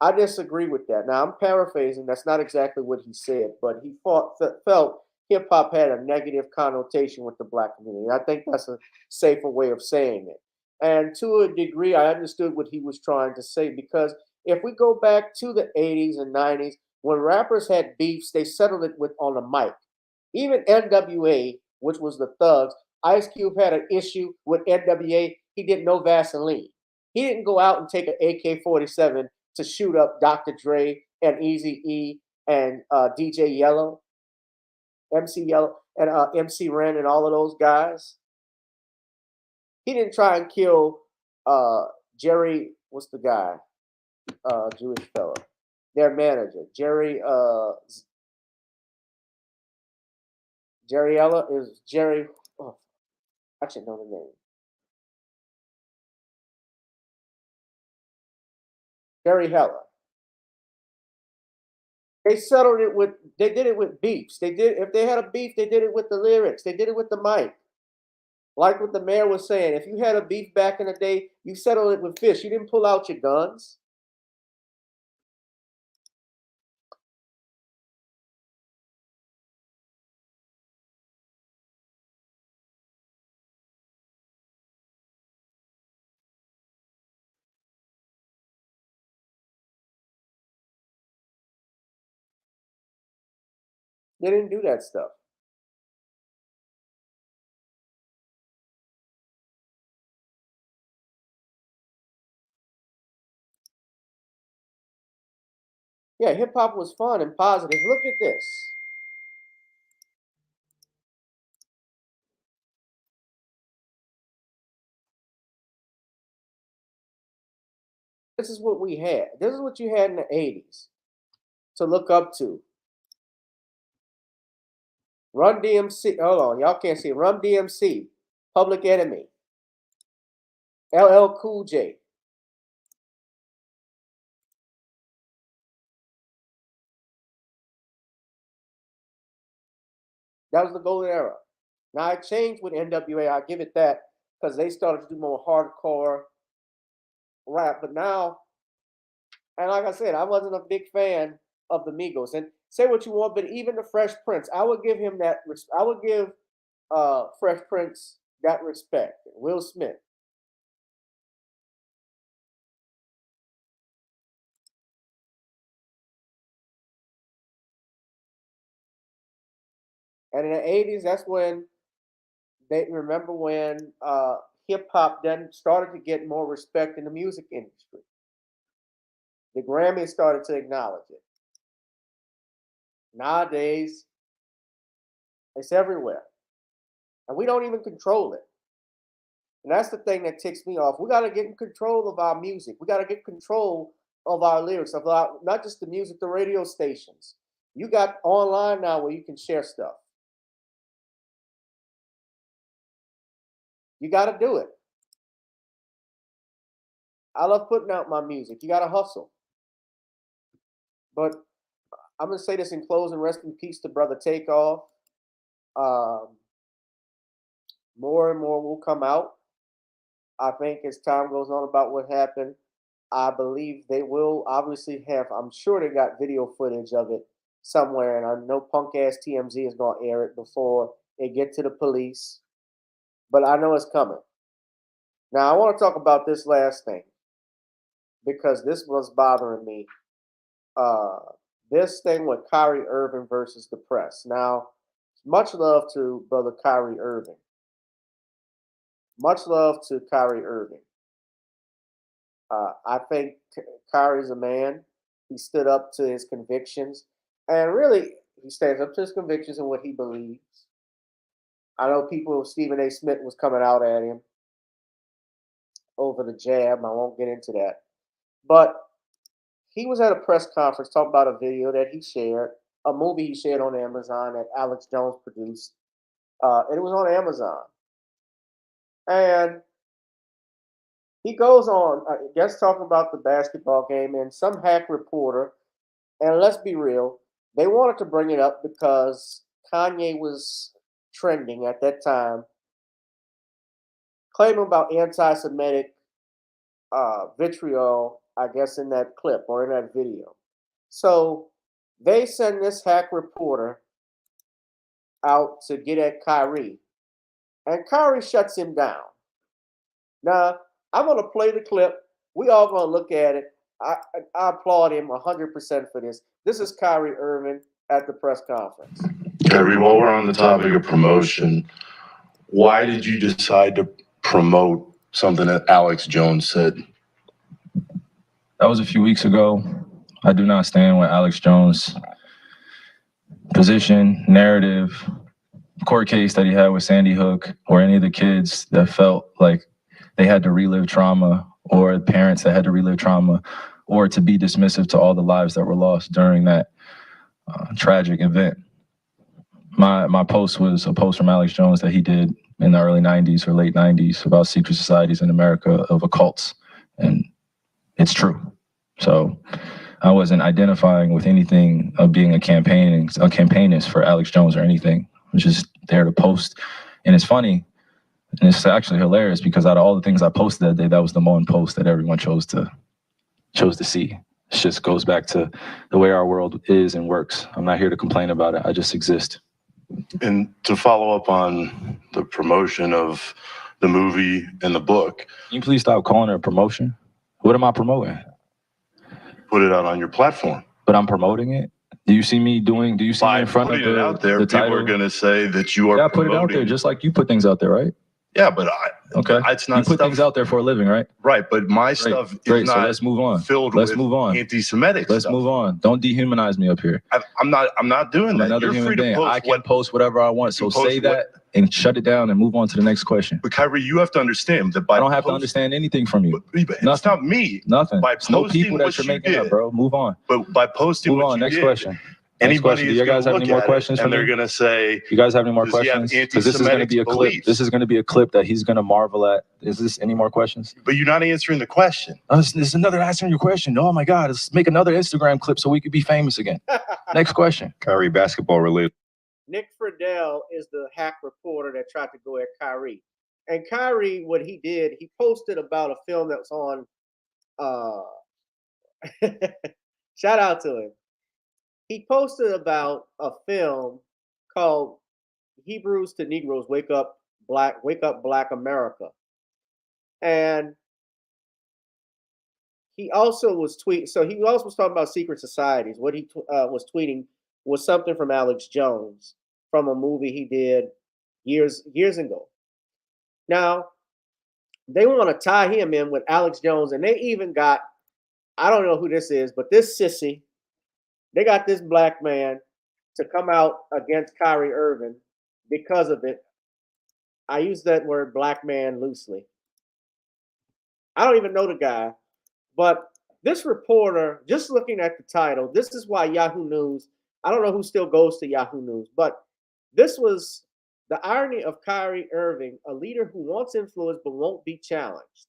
I disagree with that. Now I'm paraphrasing. That's not exactly what he said, but he felt hip hop had a negative connotation with the black community. I think that's a safer way of saying it. And to a degree, I understood what he was trying to say because if we go back to the 80s and 90s, when rappers had beefs, they settled it with on the mic. Even NWA, which was the Thugs, Ice Cube had an issue with NWA. He did no Vaseline. He didn't go out and take an AK-47 to shoot up Dr. Dre and Easy E and DJ Yellow, MC Yellow, and MC Ren and all of those guys. He didn't try and kill Jerry. What's the guy? Jewish fella. Their manager, Jerry. Jerry Ella is Jerry. Oh, I should know the name. Jerry Heller. They settled it with. They did it with beefs. They did if they had a beef, they did it with the lyrics. They did it with the mic. Like what the mayor was saying, if you had a beef back in the day, you settled it with fish. You didn't pull out your guns. They didn't do that stuff. Yeah, hip hop was fun and positive. Look at this. This is what we had. This is what you had in the 80s to look up to. Run DMC. Hold on, y'all can't see it. Run DMC. Public Enemy. LL Cool J. That was the golden era. Now it changed with NWA. I give it that because they started to do more hardcore rap. But now, and like I said, I wasn't a big fan of the Migos. And say what you want, but even the Fresh Prince, I would give him that. I would give Fresh Prince that respect. Will Smith. And in the 80s, that's when they remember when hip hop then started to get more respect in the music industry. The Grammys started to acknowledge it. Nowadays, it's everywhere. And we don't even control it. And that's the thing that ticks me off. We got to get in control of our music. We got to get control of our lyrics, of our, not just the music, the radio stations. You got online now where you can share stuff. You got to do it. I love putting out my music. You got to hustle. But I'm going to say this in closing. Rest in peace to Brother Takeoff. More and more will come out. I think as time goes on about what happened, I believe they will obviously have, I'm sure they got video footage of it somewhere, and I know punk ass TMZ is going to air it before they get to the police, but I know it's coming. Now, I want to talk about this last thing because this was bothering me. This thing with Kyrie Irving versus the press. Now, much love to Brother Kyrie Irving. Much love to Kyrie Irving. I think Kyrie's a man. He stood up to his convictions. And really, he stands up to his convictions and what he believes. I know people, Stephen A. Smith was coming out at him over the jab. I won't get into that. But he was at a press conference talking about a video that he shared, a movie he shared on Amazon that Alex Jones produced. And it was on Amazon. And He goes on, I guess, talking about the basketball game, and some hack reporter, and let's be real, they wanted to bring it up because Kanye was trending at that time, claiming about anti-Semitic vitriol, I guess, in that clip or in that video. So they send this hack reporter out to get at Kyrie, and Kyrie shuts him down. Now, I'm going to play the clip. We all going to look at it. I applaud him 100% for this. This is Kyrie Irving at the press conference. Kyrie, while we're on the topic of promotion, why did you decide to promote something that Alex Jones said? That was a few weeks ago. I do not stand with Alex Jones' position, narrative, court case that he had with Sandy Hook, or any of the kids that felt like they had to relive trauma, or parents that had to relive trauma, or to be dismissive to all the lives that were lost during that tragic event. My post was a post from Alex Jones that he did in the early 90s or late 90s about secret societies in America of occults, and it's true. So I wasn't identifying with anything of being a campaignist for Alex Jones or anything. I was just there to post. And it's funny, and it's actually hilarious, because out of all the things I posted that day, that was the one post that everyone chose to see. It just goes back to the way our world is and works. I'm not here to complain about it. I just exist. And to follow up on the promotion of the movie and the book, Can you please stop calling it a promotion? What am I promoting? put it out on your platform. But I'm promoting it. Do you see me in front of putting it out there, the people title? are going to say that you are Yeah, I put it out there promoting. just like you put things out there, right? Yeah, but Okay. it's not You put stuff, things out there for a living, right? right? But my stuff Great. is So not let's move on. filled Let's with move on. anti-Semitic Let's stuff. move on. Don't dehumanize me up here. I'm not doing I'm that. another You're human free to being. post I can post whatever I want. So can post say that and shut it down and move on to the next question. But Kyrie, you have to understand that by I don't have to understand anything from you. It's Nothing. not me. Nothing. By It's no posting people that what you're you making did, up, bro. Move on. but by posting Move what on. you Next did, question. anybody Do is you going guys to have look any more at questions it for and they're me? going to say, You guys have any more does he have questions? Because this is going to be a clip. beliefs? This is going to be a clip that he's going to marvel at. Is this any more questions? But you're not answering the question. Oh, this is another answering your question. Oh my God, let's make another Instagram clip so we could be famous again. Next question. Kyrie, basketball related. Nick Friedel is the hack reporter that tried to go at Kyrie. And Kyrie, what he did, he posted about a film that was on. Shout out to him. He posted about a film called Hebrews to Negroes Wake Up Black America. And he also was tweeting. So he also was talking about secret societies. What he was tweeting was something from Alex Jones from a movie he did years ago. Now they want to tie him in with Alex Jones, and they even got, I don't know who this is, but this sissy, they got this black man to come out against Kyrie Irving because of it. I use that word black man loosely. I don't even know the guy, but this reporter, just looking at the title, this is why Yahoo News, I don't know who still goes to Yahoo News, but this was the irony of Kyrie Irving, a leader who wants influence but won't be challenged.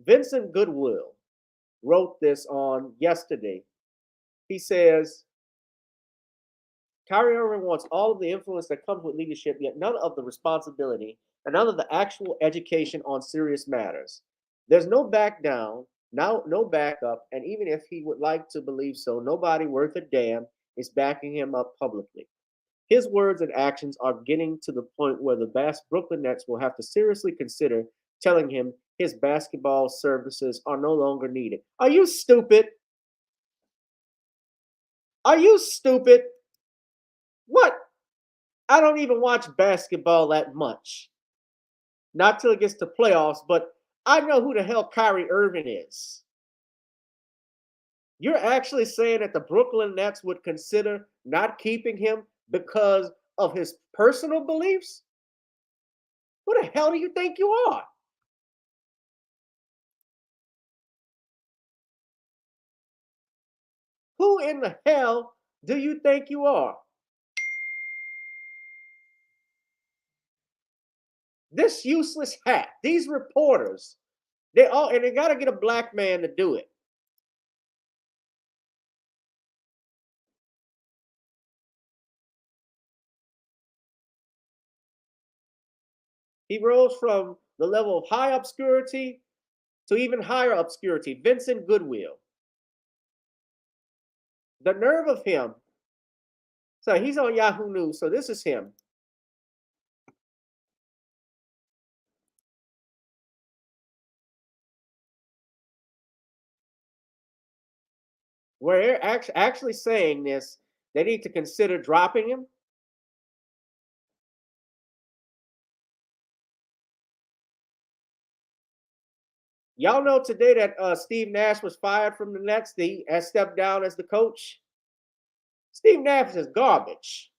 Vincent Goodwill wrote this on yesterday. He says, Kyrie Irving wants all of the influence that comes with leadership, yet none of the responsibility and none of the actual education on serious matters. There's no back down, no backup, and even if he would like to believe so, nobody worth a damn is backing him up publicly. His words and actions are getting to the point where the Brooklyn Nets will have to seriously consider telling him his basketball services are no longer needed. Are you stupid? Are you stupid? What? I don't even watch basketball that much. Not till it gets to playoffs, but I know who the hell Kyrie Irving is. You're actually saying that the Brooklyn Nets would consider not keeping him because of his personal beliefs? Who the hell do you think you are? Who in the hell do you think you are? This useless hat, these reporters, they got to get a black man to do it. He rose from the level of high obscurity to even higher obscurity. Vincent Goodwill. The nerve of him. So he's on Yahoo News. So this is him. Where they're actually saying this, they need to consider dropping him. Y'all know today that Steve Nash was fired from the Nets. He has stepped down as the coach. Steve Nash is garbage.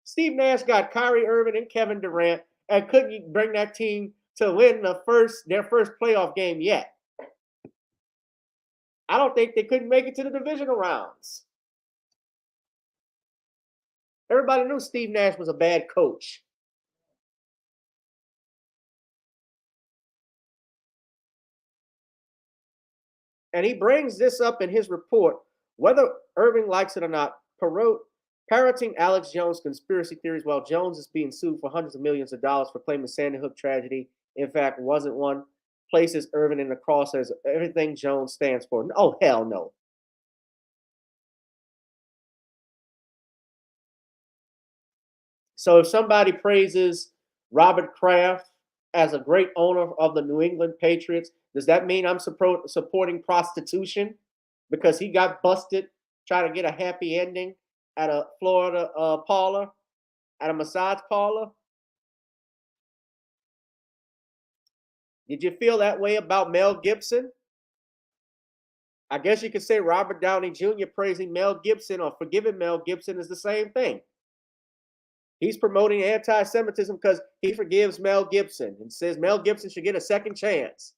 Steve Nash got Kyrie Irving and Kevin Durant and couldn't bring that team to win their first playoff game yet. I don't think they couldn't make it to the divisional rounds. Everybody knew Steve Nash was a bad coach. And he brings this up in his report, whether Irving likes it or not, parroting Alex Jones' conspiracy theories while Jones is being sued for hundreds of millions of dollars for claiming Sandy Hook tragedy, in fact, wasn't one, places Irving in the crosshairs of everything Jones stands for. Oh, hell no. So if somebody praises Robert Kraft as a great owner of the New England Patriots, does that mean I'm supporting prostitution because he got busted trying to get a happy ending at a Florida parlor, at a massage parlor? Did you feel that way about Mel Gibson? I guess you could say Robert Downey Jr. praising Mel Gibson or forgiving Mel Gibson is the same thing. He's promoting anti-Semitism because he forgives Mel Gibson and says Mel Gibson should get a second chance.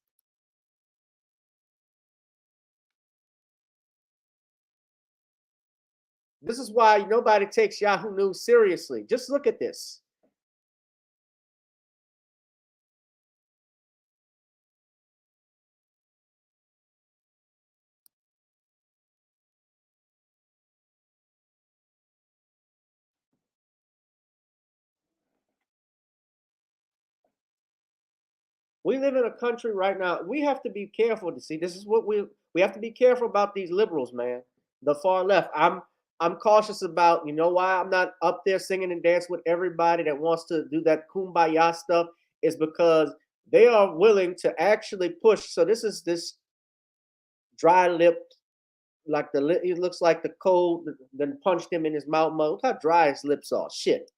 This is why nobody takes Yahoo News seriously. Just look at this. We live in a country right now. We have to be careful to see. This is what we have to be careful about these liberals, man. The far left. I'm cautious about, you know why I'm not up there singing and dancing with everybody that wants to do that kumbaya stuff is because they are willing to actually push. So this is this dry lipped, like it looks like the cold then punched him in his mouth. Look how dry his lips are. Shit.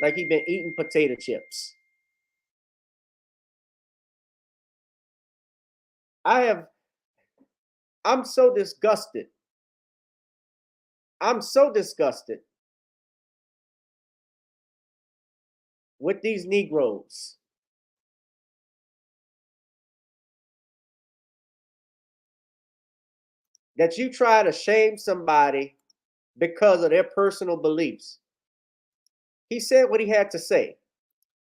Like he been eating potato chips. I'm so disgusted. I'm so disgusted with these Negroes. That you try to shame somebody because of their personal beliefs. He said what he had to say.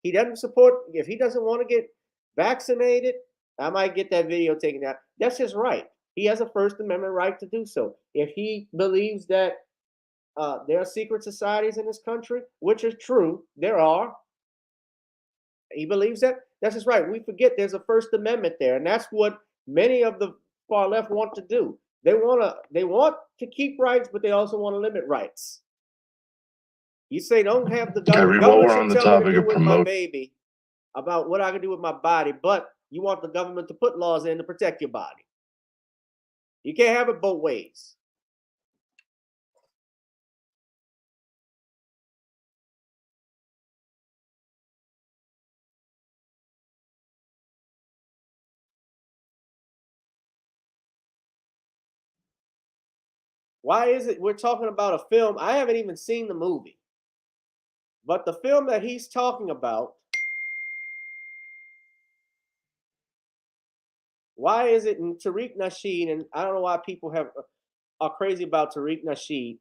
He doesn't support, if he doesn't want to get vaccinated, I might get that video taken out. That's his right. He has a First Amendment right to do so. If he believes that there are secret societies in this country, which is true, there are. He believes that. That's his right. We forget there's a First Amendment there, and that's what many of the far left want to do. They want to keep rights, but they also want to limit rights. You say don't have the government. Kyrie, while we're Government on the should tell me topic to of do with my promote, baby about what I can do with my body, but you want the government to put laws in to protect your body. You can't have it both ways. Why is it we're talking about a film? I haven't even seen the movie. But the film that he's talking about, why is it in Tariq Nasheed, and I don't know why people are crazy about Tariq Nasheed.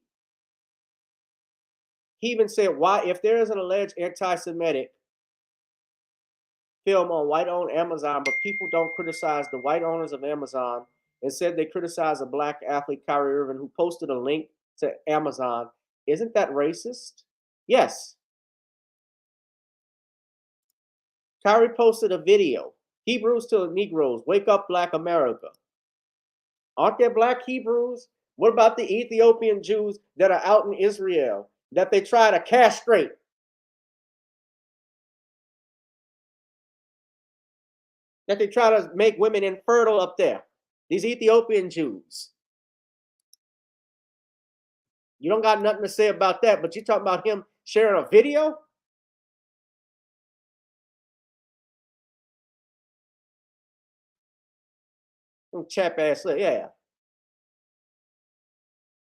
He even said, why, if there is an alleged anti-Semitic film on white-owned Amazon, but people don't criticize the white owners of Amazon. Instead, they criticize a black athlete, Kyrie Irving, who posted a link to Amazon. Isn't that racist? Yes. Kyrie posted a video. Hebrews to Negroes, wake up Black America. Aren't there black Hebrews? What about the Ethiopian Jews that are out in Israel that they try to castrate? That they try to make women infertile up there. These Ethiopian Jews. You don't got nothing to say about that, but you talking about him sharing a video? Chap ass, yeah.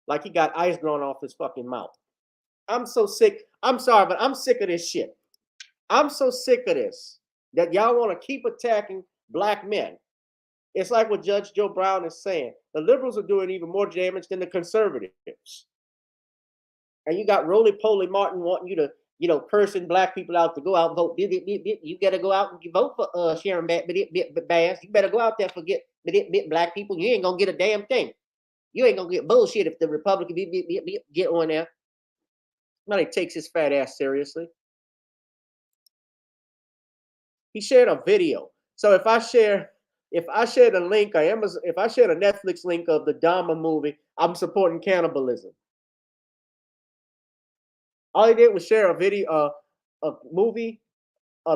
Like he got ice growing off his fucking mouth. I'm so sick. I'm sorry, but I'm sick of this shit. I'm so sick of this that y'all want to keep attacking black men. It's like what Judge Joe Brown is saying. The liberals are doing even more damage than the conservatives. And you got Roly-Poly Martin wanting you to, cursing black people out to go out and vote. You gotta go out and vote for Sharon Bass. You better go out there for get black people. You ain't gonna get a damn thing. You ain't gonna get bullshit if the Republican get on there. Nobody takes his fat ass seriously. He shared a video. So if I share the link, if I share the Netflix link of the Dahmer movie, I'm supporting cannibalism. All he did was share a video, a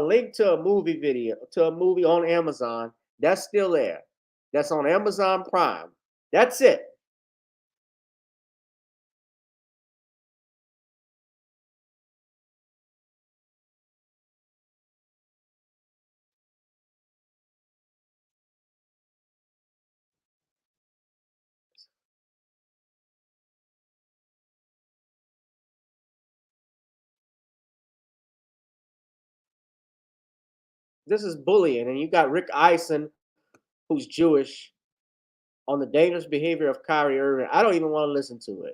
link to a movie video, to a movie on Amazon. That's still there. That's on Amazon Prime. That's it. This is bullying, and you got Rick Eisen, who's Jewish, on the dangerous behavior of Kyrie Irving. I don't even want to listen to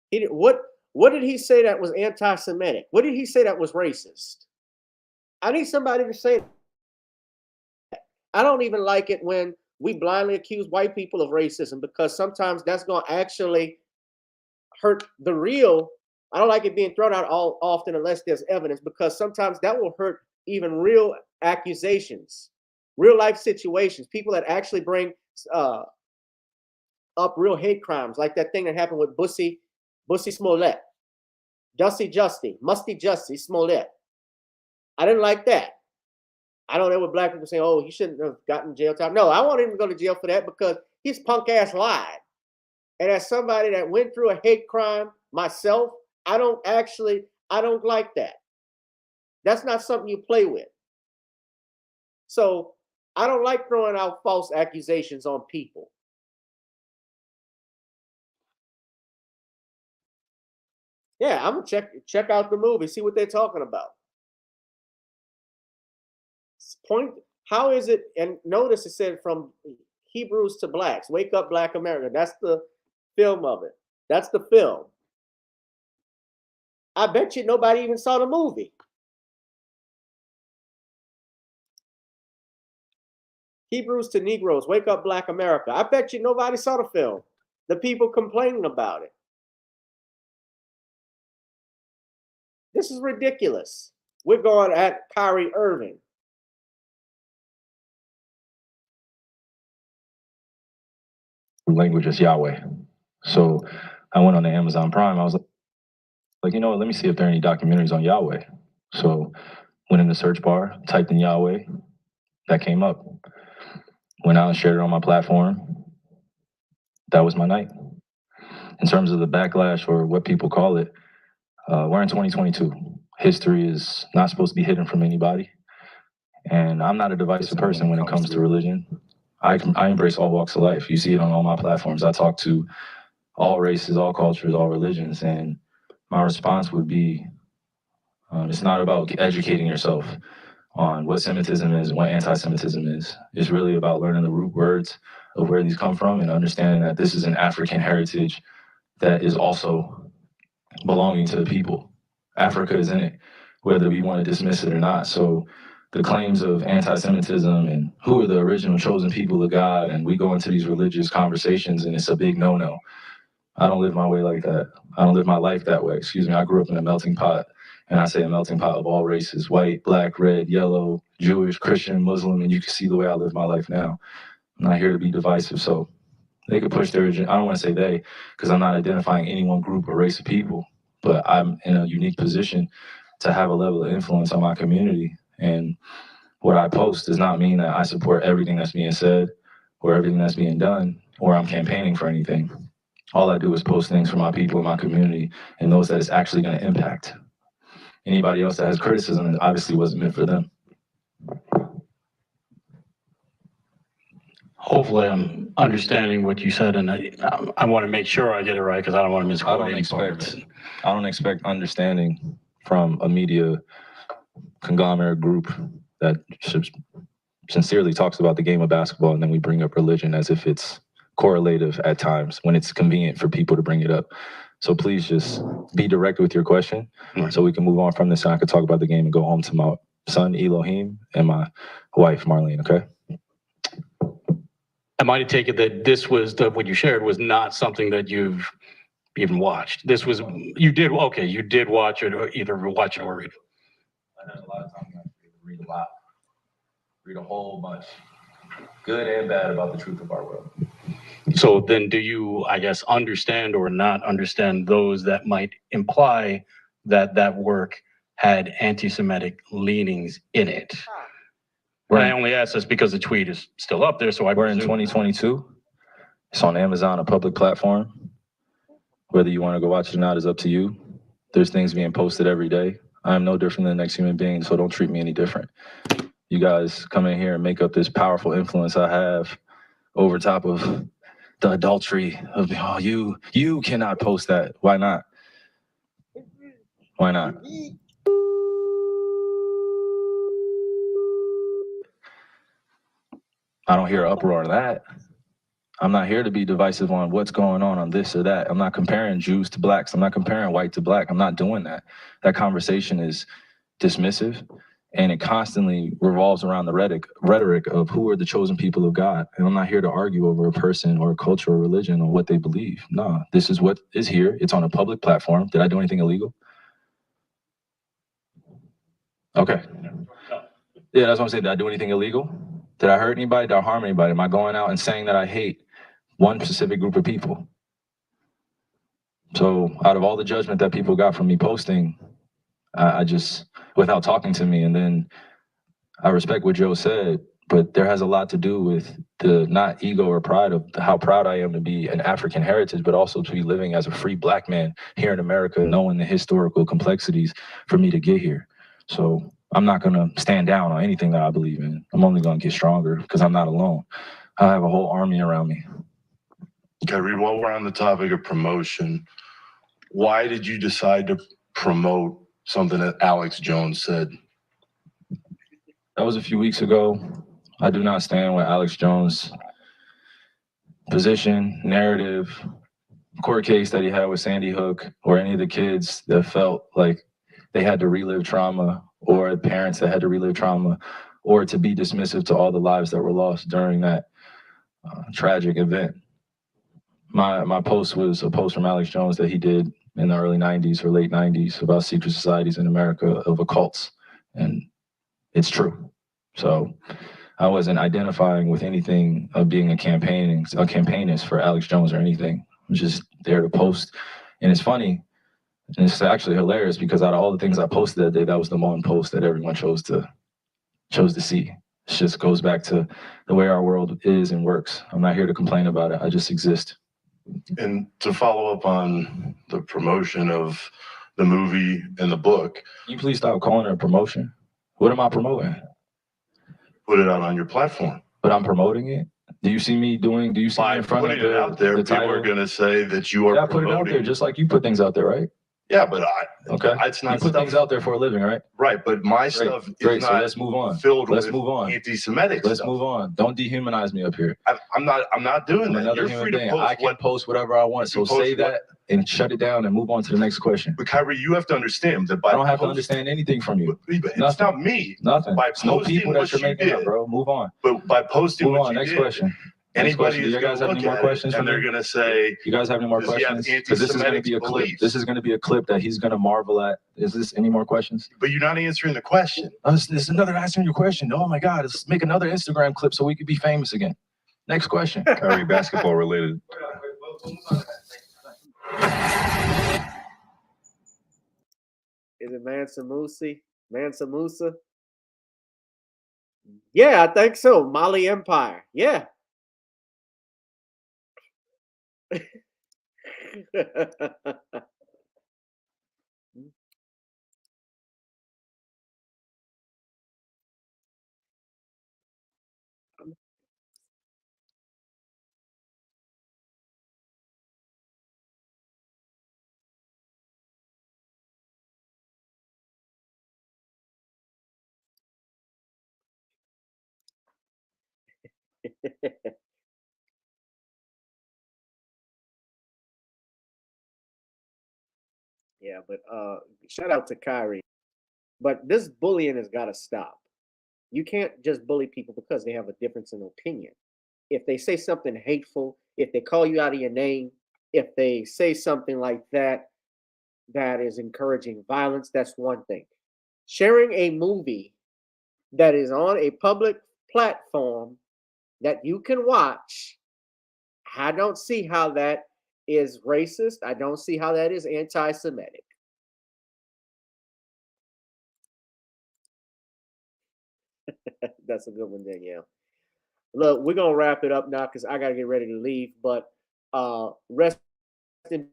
it. What did he say that was anti-Semitic? What did he say that was racist? I need somebody to say that. I don't even like it when we blindly accuse white people of racism, because sometimes that's going to actually hurt the real. I don't like it being thrown out all often unless there's evidence, because sometimes that will hurt even real accusations, real life situations, people that actually bring up real hate crimes, like that thing that happened with Bussy Smollett, Musty Justy Smollett. I didn't like that. I know there were black people saying, oh, he shouldn't have gotten jail time. No, I want him to go to jail for that because his punk ass lied. And as somebody that went through a hate crime myself, I don't like that. That's not something you play with. So I don't like throwing out false accusations on people. Yeah, I'm gonna check out the movie, see what they're talking about. How is it? And notice it said from Hebrews to blacks, wake up Black America. That's the film of it. That's the film. I bet you nobody even saw the movie. Hebrews to Negroes, wake up Black America. I bet you nobody saw the film. The people complaining about it. This is ridiculous. We're going at Kyrie Irving. Language is Yahweh. So I went on the Amazon Prime. I was like, you know what? Let me see if there are any documentaries on Yahweh. So went in the search bar, typed in Yahweh. That came up. Went out and shared it on my platform. That was my night. In terms of the backlash, or what people call it, we're in 2022. History is not supposed to be hidden from anybody. And I'm not a divisive person when it comes to religion. I embrace all walks of life. You see it on all my platforms. I talk to all races, all cultures, all religions. And my response would be, it's not about educating yourself on what Semitism is and what anti-Semitism is. It's really about learning the root words of where these come from and understanding that this is an African heritage that is also belonging to the people. Africa is in it. whether we want to dismiss it or not. So the claims of anti-Semitism and who are the original chosen people of God, and we go into these religious conversations and it's a big no-no. I don't live my way like that. I don't live my life that way. Excuse me. I grew up in a melting pot, and I say a melting pot of all races: white, black, red, yellow, Jewish, Christian, Muslim, and you can see the way I live my life now. I'm not here to be divisive, so they could push their agenda. I don't want to say they, because I'm not identifying any one group or race of people, but I'm in a unique position to have a level of influence on my community. And what I post does not mean that I support everything that's being said or everything that's being done, or I'm campaigning for anything. All I do is post things for my people in my community and those that it's actually going to impact. Anybody else that has criticism, it obviously wasn't meant for them. Hopefully I'm understanding what you said, and I want to make sure I get it right because I don't want to misquote any part of it. I don't expect understanding from a media conglomerate group that sincerely talks about the game of basketball, and then we bring up religion as if it's correlative at times when it's convenient for people to bring it up. So please just be direct with your question so we can move on from this and I can talk about the game and go home to my son Elohim and my wife Marlene, okay? Am I to take it that this was what you shared was not something that you've even watched? This was, you did watch it, or either watch it or read it. I had a lot of time to read a lot. Read a whole bunch. Good and bad about the truth of our world. So then do you, I guess, understand or not understand those that might imply that that work had anti-Semitic leanings in it? And I only ask this because the tweet is still up there, so we're in 2022. It's on Amazon, a public platform. Whether you want to go watch it or not is up to you. There's things being posted every day. I am no different than the next human being, so don't treat me any different. You guys come in here and make up this powerful influence I have over top of the adultery of, oh, you cannot post that. Why not? Why not? I don't hear an uproar on that. I'm not here to be divisive on what's going on this or that. I'm not comparing Jews to blacks. I'm not comparing white to black. I'm not doing that. That conversation is dismissive, and it constantly revolves around the rhetoric of who are the chosen people of God. And I'm not here to argue over a person or a culture or religion or what they believe. No, this is what is here. It's on a public platform. Did I do anything illegal? Okay. Yeah, that's what I'm saying. Did I do anything illegal? Did I hurt anybody? Did I harm anybody? Am I going out and saying that I hate one specific group of people? So out of all the judgment that people got from me posting, I just, without talking to me, and then I respect what Joe said, but there has a lot to do with the not ego or pride of how proud I am to be an African heritage, but also to be living as a free black man here in America, knowing the historical complexities for me to get here. So I'm not going to stand down on anything that I believe in. I'm only going to get stronger because I'm not alone. I have a whole army around me. Kyrie, while we're on the topic of promotion, why did you decide to promote something that Alex Jones said? That was a few weeks ago. I do not stand with Alex Jones' position, narrative, court case that he had with Sandy Hook, or any of the kids that felt like they had to relive trauma, or parents that had to relive trauma, or to be dismissive to all the lives that were lost during that tragic event. My post was a post from Alex Jones that he did in the early 90s or late 90s about secret societies in America of occults, and it's true. So I wasn't identifying with anything of being a campaignist for Alex Jones or anything. I'm just there to post. And it's funny, and it's actually hilarious, because out of all the things I posted that day, that was the one post that everyone chose to see. It just goes back to the way our world is and works. I'm not here to complain about it. I just exist. And to follow up on the promotion of the movie and the book. Can you please stop calling it a promotion? What am I promoting? Put it out on your platform. But I'm promoting it? Do you see me in front of putting it out there, people are going to say that you are promoting. I put it out there just like you put things out there, right? Yeah, but Okay. it's You not put stuff. things out there for a living, right? Right, but my Great. stuff is Great. So not let's move on. filled Let's with move on. anti-Semitic Let's stuff. move on. Don't dehumanize me up here. I'm not doing I'm that. another You're human free to being. post I can what. post whatever I want. You So can post say that and shut it down and move on to the next question. But Kyrie, you have to understand that by I don't have to post- understand anything from you. It's Nothing. not me. Nothing. By It's no posting people that what you're you making up, did. bro. Move on. But by posting Move what on. you Next did, question. Next anybody question. Do is you going guys to have look any more at questions it for and they're me? going to say, You guys have any more does he have questions? Because this is going to be a anti-Semitic clip. beliefs? This is going to be a clip that he's going to marvel at. Is this any more questions? But you're not answering the question. This is another answering your question. Oh my God, let's make another Instagram clip so we could be famous again. Next question. Kyrie, basketball related. Is it Mansa Musa? Mansa Musa? Yeah, I think so. Mali Empire. Yeah. Yeah, but shout out to Kyrie. But this bullying has got to stop. You can't just bully people because they have a difference in opinion. If they say something hateful, if they call you out of your name, if they say something like that that is encouraging violence, that's one thing. Sharing a movie that is on a public platform that you can watch, I don't see how that is racist. I don't see how that is anti-Semitic. That's a good one, Danielle. Look, we're gonna wrap it up now because I gotta get ready to leave. But rest in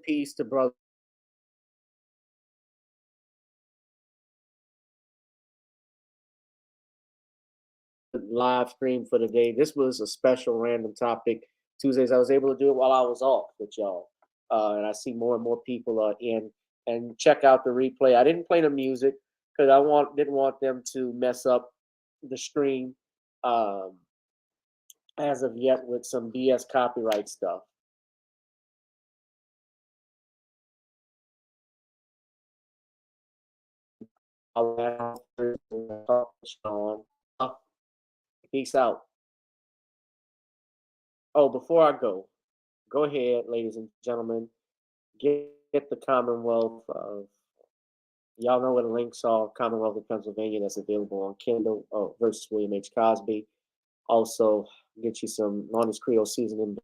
peace to brother. Live stream for the day. This was a special random topic. Tuesdays, I was able to do it while I was off with y'all. And I see more and more people are in. And check out the replay. I didn't play the music because didn't want them to mess up the stream as of yet with some BS copyright stuff. Peace out. Oh, before I go ahead, ladies and gentlemen, get the Commonwealth of, y'all know what the links are, Commonwealth of Pennsylvania, that's available on Kindle versus William H. Cosby. Also, get you some Lawrence Creole seasoning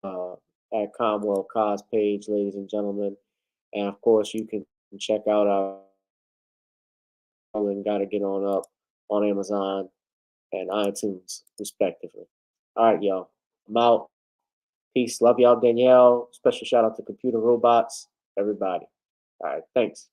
at Commonwealth Cos page, ladies and gentlemen. And of course, you can check out our and Gotta Get On Up on Amazon and iTunes, respectively. All right, y'all. I'm out. Peace. Love y'all, Danielle. Special shout out to Computer Robots, everybody. All right. Thanks.